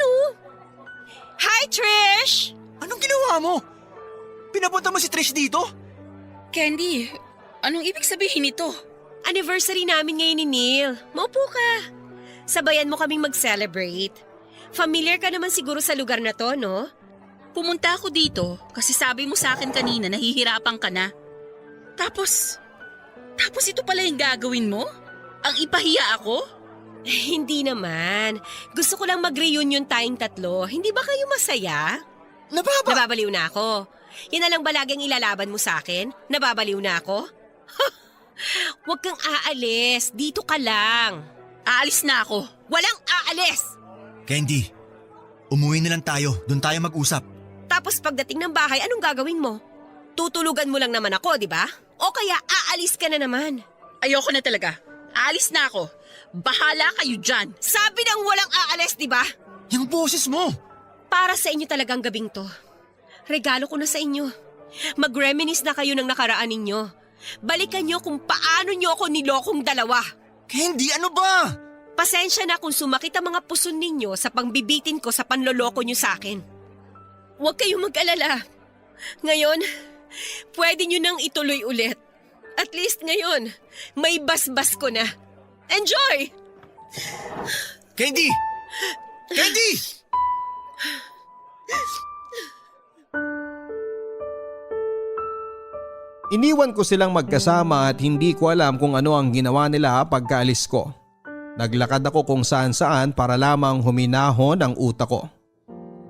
Hi, Trish! Anong ginawa mo? Pinapunta mo si Trish dito? Candy, anong ibig sabihin nito? Anniversary namin ngayon ni Neil. Maupo ka. Sabayan mo kaming mag-celebrate. Familiar ka naman siguro sa lugar na to, no? Pumunta ako dito kasi sabi mo sa akin kanina nahihirapan ka na. Tapos ito pala yung gagawin mo? Ang ipahiya ako? Hindi naman. Gusto ko lang mag-reunion tayong tatlo. Hindi ba kayo masaya? Nababaliw na ako. Yan na lang ba laging ilalaban mo sa akin? Nababaliw na ako? Huwag kang aalis. Dito ka lang. Aalis na ako. Walang aalis! Candy, umuwi na lang tayo. Doon tayo mag-usap. Tapos pagdating ng bahay, anong gagawin mo? Tutulugan mo lang naman ako, di ba? O kaya aalis ka na naman. Ayoko na talaga. Aalis na ako. Bahala kayo dyan. Sabi nang walang aalis, di ba? Yung boses mo! Para sa inyo talagang gabing to. Regalo ko na sa inyo. Mag-reminisce na kayo ng nakaraan ninyo. Balikan nyo kung paano nyo ako nilokong dalawa. Candy, ano ba? Pasensya na kung sumakit ang mga puson ninyo sa pangbibitin ko sa panloloko nyo sa akin. Huwag kayong mag-alala. Ngayon, pwede nyo nang ituloy ulit. At least ngayon, may basbas ko na. Enjoy! Candy! Candy! Iniwan ko silang magkasama at hindi ko alam kung ano ang ginawa nila pagkaalis ko. Naglakad ako kung saan-saan para lamang huminahon ang utak ko.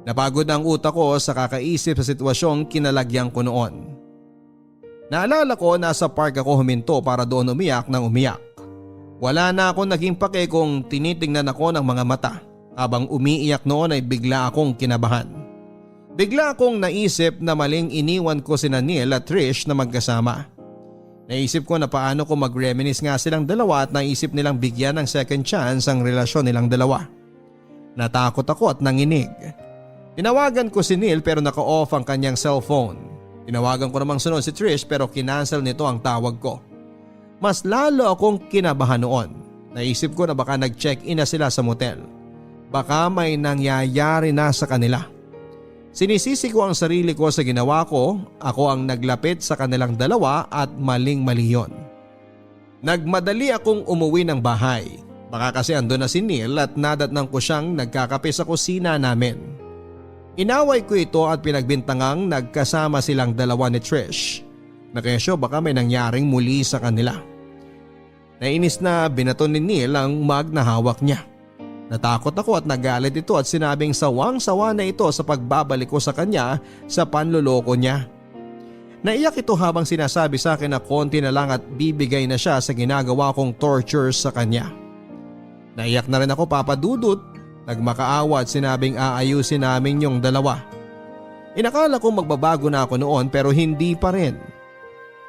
Napagod ang utak ko sa kakaisip sa sitwasyong kinalagyan ko noon. Naalala ko nasa park ako huminto para doon umiyak ng umiyak. Wala na akong naging pake kung tinitingnan ako ng mga mata. Habang umiiyak noon ay bigla akong kinabahan. Bigla akong naisip na maling iniwan ko sina Neil at Trish na magkasama. Naisip ko na paano ko mag-reminisce nga silang dalawa at naisip nilang bigyan ng second chance ang relasyon nilang dalawa. Natakot ako at nanginig. Tinawagan ko si Neil pero naka-off ang kanyang cellphone. Tinawagan ko namang sunod si Trish pero kinancel nito ang tawag ko. Mas lalo akong kinabahan noon. Naisip ko na baka nag-check-in na sila sa motel. Baka may nangyayari na sa kanila. Sinisisi ko ang sarili ko sa ginawa ko, ako ang naglapit sa kanilang dalawa at maling-mali yun. Nagmadali akong umuwi ng bahay. Baka kasi andun na si Neil at nadatnang ko siyang nagkakape sa kusina namin. Inaway ko ito at pinagbintangang nagkasama silang dalawa ni Trish. Nakesyo baka may nangyaring muli sa kanila. Nainis na binaton ni Neil ang mug na hawak niya. Natakot ako at nagalit ito at sinabing sawang-sawa na ito sa pagbabalik ko sa kanya sa panloloko niya. Naiyak ito habang sinasabi sa akin na konti na lang at bibigay na siya sa ginagawa kong torture sa kanya. Naiyak na rin ako, Papa Dudut. Nagmakaawa at sinabing aayusin namin yung dalawa. Inakala ko magbabago na ako noon pero hindi pa rin.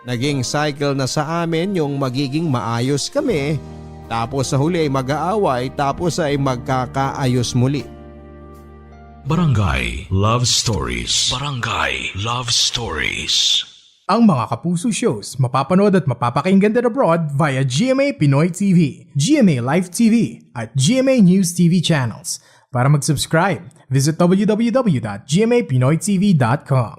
Naging cycle na sa amin yung magiging maayos kami. Tapos sa huli ay mag-aaway tapos ay magkakaayos muli. Barangay Love Stories. Barangay Love Stories. Ang mga Kapuso shows mapapanood at mapapakinggan din abroad via GMA Pinoy TV, GMA Live TV at GMA News TV channels. Para mag-subscribe, visit www.gmapinoytv.com.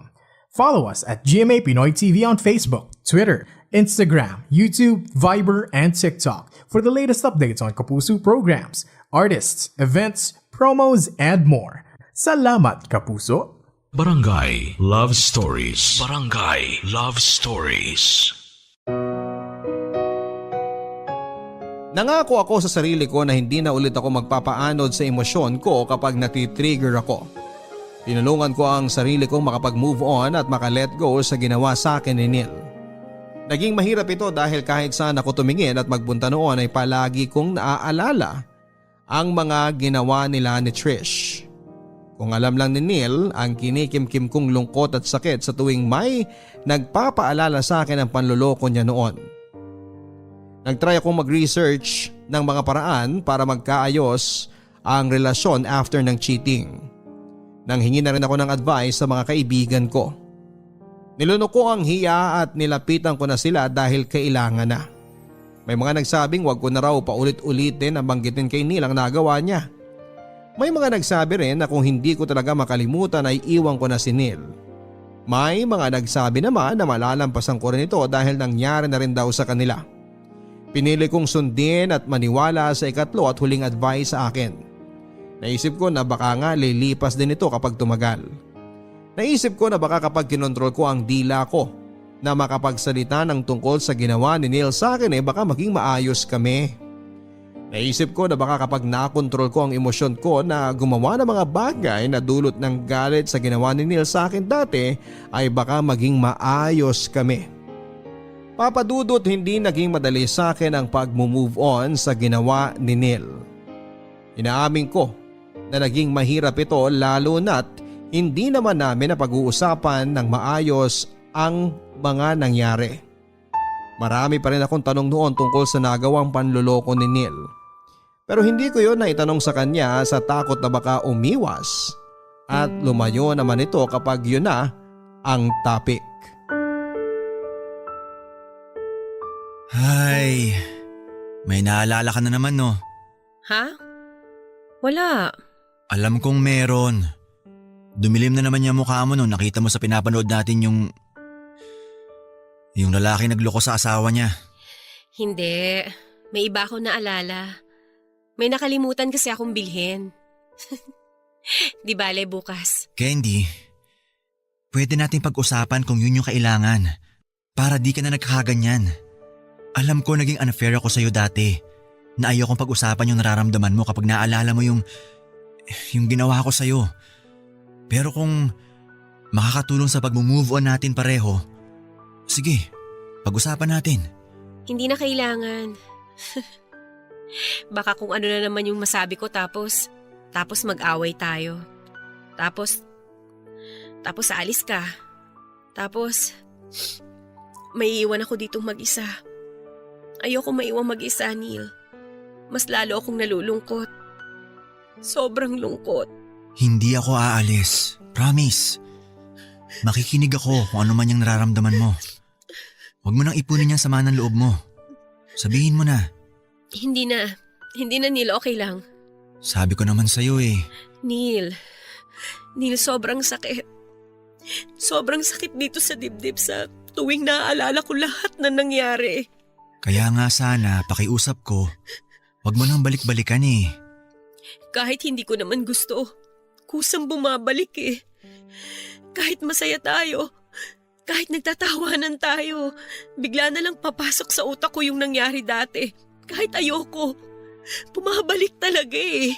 Follow us at GMA Pinoy TV on Facebook, Twitter, Instagram, YouTube, Viber, and TikTok for the latest updates on Kapuso programs, artists, events, promos, and more. Salamat, Kapuso! Barangay Love Stories. Barangay Love Stories. Nangako ako sa sarili ko na hindi na ulit ako magpapaanod sa emosyon ko kapag natitrigger ako. Tinulungan ko ang sarili kong makapag-move on at makalet go sa ginawa sa akin ni Neil. Naging mahirap ito dahil kahit saan ako tumingin at magbunta noon ay palagi kong naaalala ang mga ginawa nila ni Trish. Kung alam lang ni Neil ang kinikimkim kong lungkot at sakit sa tuwing may nagpapaalala sa akin ang panloloko niya noon. Nagtry akong mag-research ng mga paraan para magkaayos ang relasyon after ng cheating. Nanghingi na rin ako ng advice sa mga kaibigan ko. Nilunok ko ang hiya at nilapitan ko na sila dahil kailangan na. May mga nagsabing wag ko na raw paulit-ulitin ang banggitin kay Neil ang nagawa niya. May mga nagsabi rin na kung hindi ko talaga makalimutan ay iwan ko na si Neil. May mga nagsabi naman na malalampasan ko rin ito dahil nangyari na rin daw sa kanila. Pinili kong sundin at maniwala sa ikatlo at huling advice sa akin. Naisip ko na baka nga lilipas din ito kapag tumagal. Naisip ko na baka kapag kinontrol ko ang dila ko na makapagsalita ng tungkol sa ginawa ni Neil sa akin baka maging maayos kami. Naisip ko na baka kapag nakontrol ko ang emosyon ko na gumawa ng mga bagay na dulot ng galit sa ginawa ni Neil sa akin dati ay baka maging maayos kami. Papadudot hindi naging madali sa akin ang pag-move on sa ginawa ni Neil. Inaamin ko na naging mahirap ito lalo na't hindi naman namin na pag-uusapan ng maayos ang mga nangyari. Marami pa rin akong tanong noon tungkol sa nagawang panloloko ni Neil. Pero hindi ko yon naitanong sa kanya sa takot na baka umiwas at lumayo naman ito kapag yun na ang topic. Ay, may naalala ka na naman no. Ha? Wala. Alam kong meron. Dumilim na naman yung mukha mo nung nakita mo sa pinapanood natin yung lalaki nagloko sa asawa niya. Hindi. May iba akong naalala. May nakalimutan kasi akong bilhin. Di bale bukas. Candy, pwede nating pag-usapan kung yun yung kailangan para di ka na nagkakaganyan. Alam ko naging unfair ako sa'yo dati na ayaw kong pag-usapan yung nararamdaman mo kapag naalala mo yung ginawa ko sa'yo. Pero kung makakatulong sa pag-move on natin pareho, sige, pag-usapan natin. Hindi na kailangan. Baka kung ano na naman yung masabi ko tapos mag-away tayo. Tapos aalis ka. Tapos may iwan ako ditong mag-isa. Ayoko maiwan mag-isa, Neil. Mas lalo akong nalulungkot. Sobrang lungkot. Hindi ako aalis. Promise. Makikinig ako kung ano man yung nararamdaman mo. Huwag mo nang ipunin yung sama ng loob mo. Sabihin mo na. Hindi na, Neil. Okay lang. Sabi ko naman sa'yo eh. Neil, sobrang sakit. Sobrang sakit dito sa dibdib sa tuwing naaalala ko lahat na nangyari. Kaya nga sana, pakiusap ko, huwag mo nang balik-balikan eh. Kahit hindi ko naman gusto, kusang bumabalik eh. Kahit masaya tayo, kahit nagtatawanan tayo, bigla na lang papasok sa utak ko yung nangyari dati. Kahit ayoko, bumabalik talaga eh.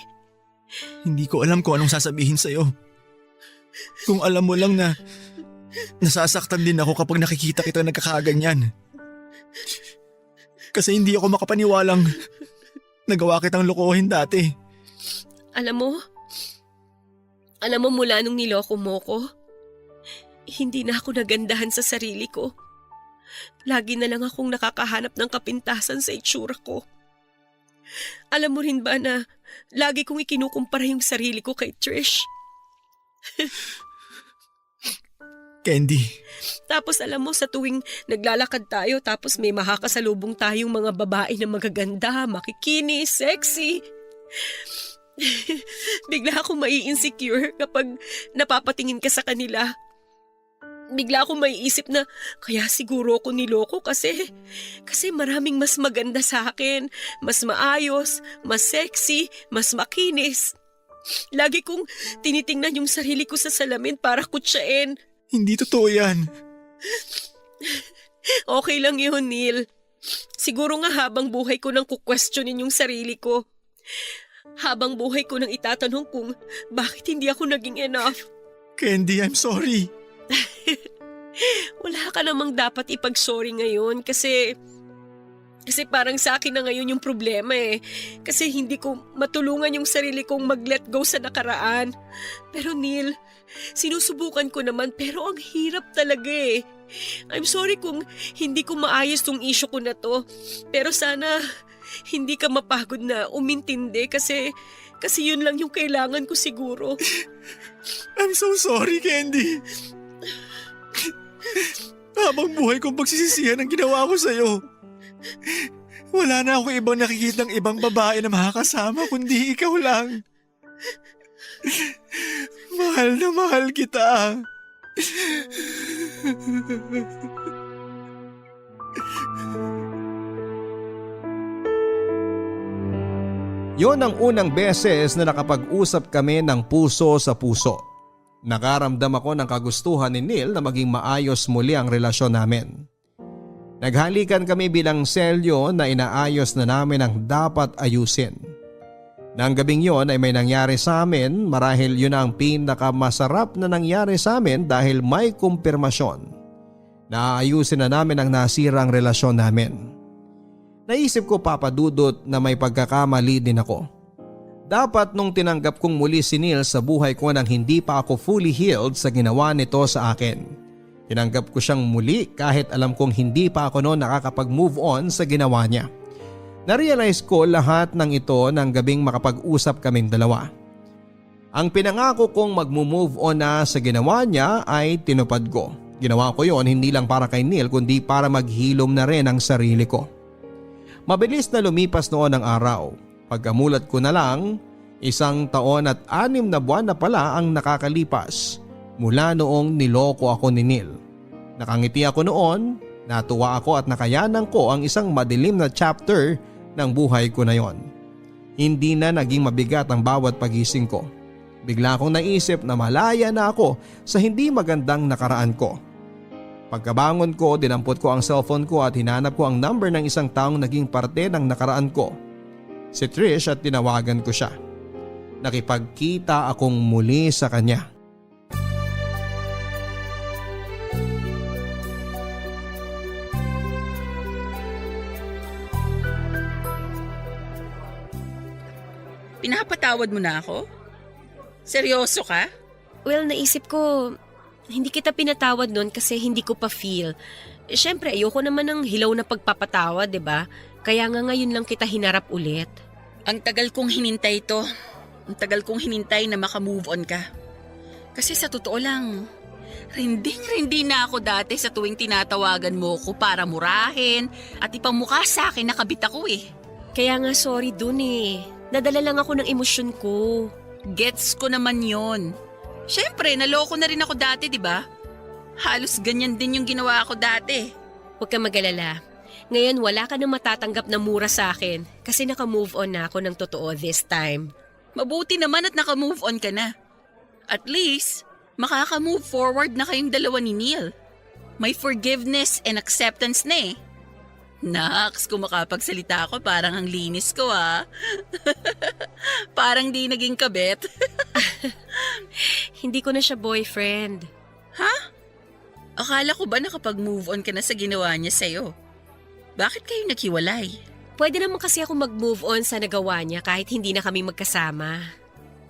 Hindi ko alam kung anong sasabihin sa'yo. Kung alam mo lang na nasasaktan din ako kapag nakikita kita nagkakaganyan. Kasi hindi ako makapaniwalang nagawa kitang lokohin dati. Alam mo mula nung niloko mo ko, hindi na ako nagandahan sa sarili ko. Lagi na lang akong nakakahanap ng kapintasan sa itsura ko. Alam mo rin ba na lagi kong ikinukumpara yung sarili ko kay Trish? Candy. Tapos alam mo, sa tuwing naglalakad tayo tapos may makakasalubong tayong mga babae na magaganda, makikinis, sexy. Bigla akong mai-insecure kapag napapatingin ka sa kanila. Bigla akong maiisip na kaya siguro ako niloko kasi maraming mas maganda sa akin, mas maayos, mas sexy, mas makinis. Lagi kong tinitingnan yung sarili ko sa salamin para kutsain. Hindi totoo yan. Okay lang yun, Neil. Siguro nga habang buhay ko nang kukwestiyonin yung sarili ko. Habang buhay ko nang itatanong kung bakit hindi ako naging enough. Candy, I'm sorry. Wala ka namang dapat ipag-sorry ngayon kasi parang sa akin na ngayon yung problema eh. Kasi hindi ko matulungan yung sarili kong mag-let go sa nakaraan. Pero Neil, sinusubukan ko naman pero ang hirap talaga eh. I'm sorry kung hindi ko maayos tong issue ko na to. Pero sana hindi ka mapagod na umintindi kasi yun lang yung kailangan ko siguro. I'm so sorry, Candy. Habang buhay kong pagsisisihan ang ginawa ko sa'yo. Wala na ako ibang nakikitang ibang babae na makakasama kundi ikaw lang. Mahal na mahal kita. Yon ang unang beses na nakapag-usap kami ng puso sa puso. Nakaramdam ako ng kagustuhan ni Neil na maging maayos muli ang relasyon namin. Naghalikan kami bilang selyo na inaayos na namin ang dapat ayusin. Nang gabing yon ay may nangyari sa amin marahil yun ang pinakamasarap na nangyari sa amin dahil may kumpirmasyon na ayusin na namin ang nasirang relasyon namin. Naisip ko, Papa Dudut, na may pagkakamali din ako. Dapat nung tinanggap kong muli si Neil sa buhay ko nang hindi pa ako fully healed sa ginawa nito sa akin. Tinanggap ko siyang muli kahit alam kong hindi pa ako noon nakakapag-move on sa ginawa niya. Narealize ko lahat ng ito nang gabing makapag-usap kaming dalawa. Ang pinangako kong mag-move on na sa ginawa niya ay tinupad ko. Ginawa ko yon hindi lang para kay Neil kundi para maghilom na rin ang sarili ko. Mabilis na lumipas noon ang araw. Pagkamulat ko na lang, 1 taon at 6 na buwan na pala ang nakakalipas mula noong niloko ako ni Neil. Nakangiti ako noon, natuwa ako at nakayanan ko ang isang madilim na chapter ng buhay ko na yon. Hindi na naging mabigat ang bawat pagising ko. Bigla akong naisip na malaya na ako sa hindi magandang nakaraan ko. Pagkabangon ko, dinampot ko ang cellphone ko at hinanap ko ang number ng isang taong naging parte ng nakaraan ko. Si Trish, at tinawagan ko siya. Nakipagkita akong muli sa kanya. Pinapatawad mo na ako? Seryoso ka? Well, naisip ko, hindi kita pinatawad nun kasi hindi ko pa feel. Siyempre, ayoko naman ng hilaw na pagpapatawad, 'di ba? Kaya nga ngayon lang kita hinarap ulit. Ang tagal kong hinintay to. Ang tagal kong hinintay na makamove on ka. Kasi sa totoo lang, rinding-rindi na ako dati sa tuwing tinatawagan mo ko para murahin at ipamukha sa akin na kabit ako eh. Kaya nga sorry dun eh. Nadala lang ako ng emosyon ko. Gets ko naman yon. Siyempre, naloko na rin ako dati, di ba? Halos ganyan din yung ginawa ko dati. Huwag ka mag-alala. Ngayon wala ka na matatanggap na mura sa akin kasi naka-move on na ako ng totoo this time. Mabuti naman at naka-move on ka na. At least, makaka-move forward na kayong dalawa ni Neil. May forgiveness and acceptance na eh. Naks, kung makapagsalita ako, parang ang linis ko ah. Parang di naging kabit. Hindi ko na siya boyfriend. Ha? Akala ko ba nakapag-move on ka na sa ginawa niya sa'yo? Bakit kayo naghiwalay? Pwede naman kasi ako mag-move on sa nagawa niya kahit hindi na kami magkasama.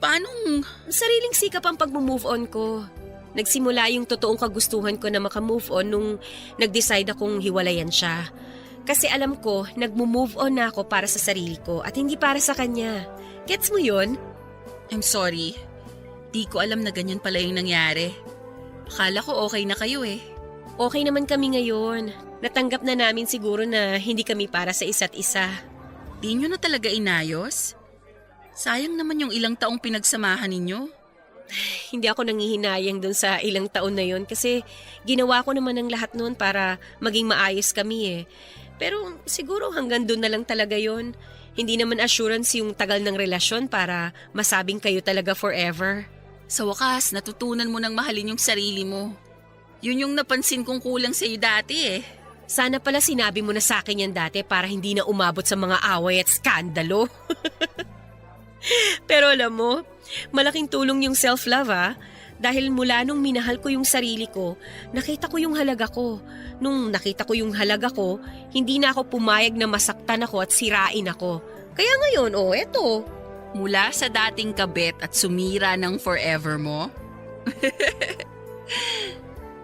Paanong? Sariling sikap ang pag-move on ko. Nagsimula yung totoong kagustuhan ko na maka-move on nung nag-decide akong hiwalayan siya. Kasi alam ko, nag-move on na ako para sa sarili ko at hindi para sa kanya. Gets mo yun? I'm sorry. Di ko alam na ganyan pala yung nangyari. Akala ko okay na kayo eh. Okay naman kami ngayon. Natanggap na namin siguro na hindi kami para sa isa't isa. Di nyo na talaga inayos? Sayang naman yung ilang taong pinagsamahan ninyo. Hindi ako nangihinayang dun sa ilang taon na yun kasi ginawa ko naman ang lahat noon para maging maayos kami eh. Pero siguro hanggang dun na lang talaga yon. Hindi naman assurance yung tagal ng relasyon para masabing kayo talaga forever. Sa wakas, natutunan mo nang mahalin yung sarili mo. Yun yung napansin kong kulang sa'yo dati eh. Sana pala sinabi mo na sa akin yan dati para hindi na umabot sa mga away at skandalo. Pero alam mo, malaking tulong yung self-love ah. Dahil mula nung minahal ko yung sarili ko, nakita ko yung halaga ko. Nung nakita ko yung halaga ko, hindi na ako pumayag na masaktan ako at sirain ako. Kaya ngayon, eto. Mula sa dating kabit at sumira ng forever mo?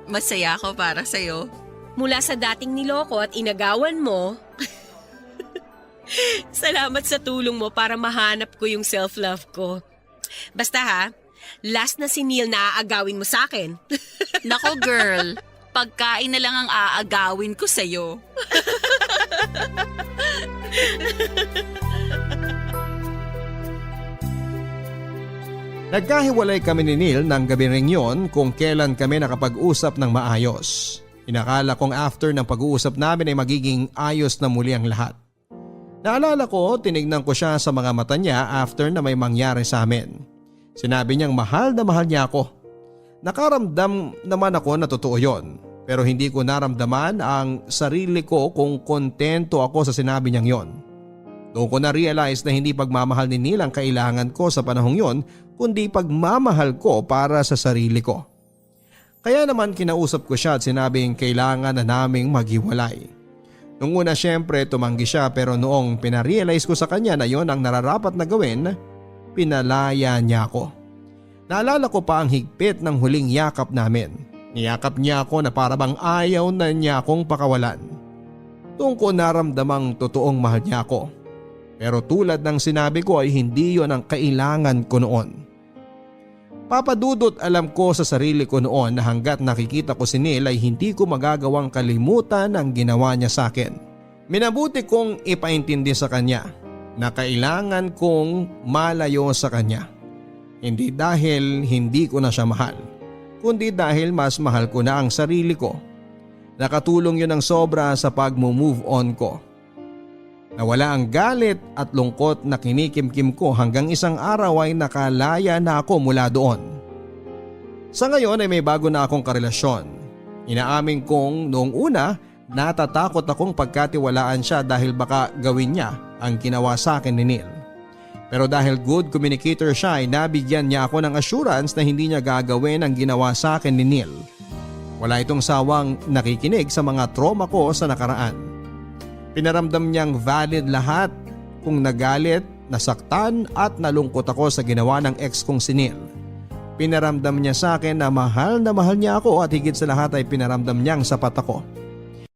Masaya ako para sa'yo. Mula sa dating niloko at inagawan mo, salamat sa tulong mo para mahanap ko yung self-love ko. Basta ha, last na si Neil na aagawin mo sa akin. Nako girl, pagkain na lang ang aagawin ko sa'yo. Nagkahiwalay kami ni Neil ng gabi ring yon kung kailan kami nakapag-usap ng maayos. Inakala kong after ng pag-uusap namin ay magiging ayos na muli ang lahat. Naalala ko, tinignan ko siya sa mga mata niya after na may mangyari sa amin. Sinabi niyang mahal na mahal niya ako. Nakaramdam naman ako na totoo yon, pero hindi ko naramdaman ang sarili ko kung kontento ako sa sinabi niyang yon. Doon ko na-realize na hindi pagmamahal ni Neil ang kailangan ko sa panahong yon, kundi pagmamahal ko para sa sarili ko. Kaya naman kinausap ko siya at sinabing kailangan na naming maghiwalay. Nung una syempre tumanggi siya, pero noong pinarealize ko sa kanya na yon ang nararapat na gawin, pinalaya niya ako. Naalala ko pa ang higpit ng huling yakap namin. Niyakap niya ako na para bang ayaw na niya akong pakawalan. Doon ko naramdamang totoong mahal niya ako. Pero tulad ng sinabi ko ay hindi yon ang kailangan ko noon. Papadudot alam ko sa sarili ko noon na hanggat nakikita ko si Neil ay hindi ko magagawang kalimutan ang ginawa niya sa akin. Minabuti kong ipaintindi sa kanya na kailangan kong malayo sa kanya. Hindi dahil hindi ko na siya mahal, kundi dahil mas mahal ko na ang sarili ko. Nakatulong yun ng sobra sa pag-move on ko. Nawala ang galit at lungkot na kinikimkim ko hanggang isang araw ay nakalaya na ako mula doon. Sa ngayon ay may bago na akong karelasyon. Inaamin kong noong una natatakot akong pagkatiwalaan siya dahil baka gawin niya ang ginawa sa akin ni Neil. Pero dahil good communicator siya ay nabigyan niya ako ng assurance na hindi niya gagawin ang ginawa sa akin ni Neil. Wala itong sawang nakikinig sa mga trauma ko sa nakaraan. Pinaramdam niyang valid lahat kung nagalit, nasaktan at nalungkot ako sa ginawa ng ex kong si Neil. Pinaramdam niya sa akin na mahal niya ako at higit sa lahat ay pinaramdam niyang sapat ako.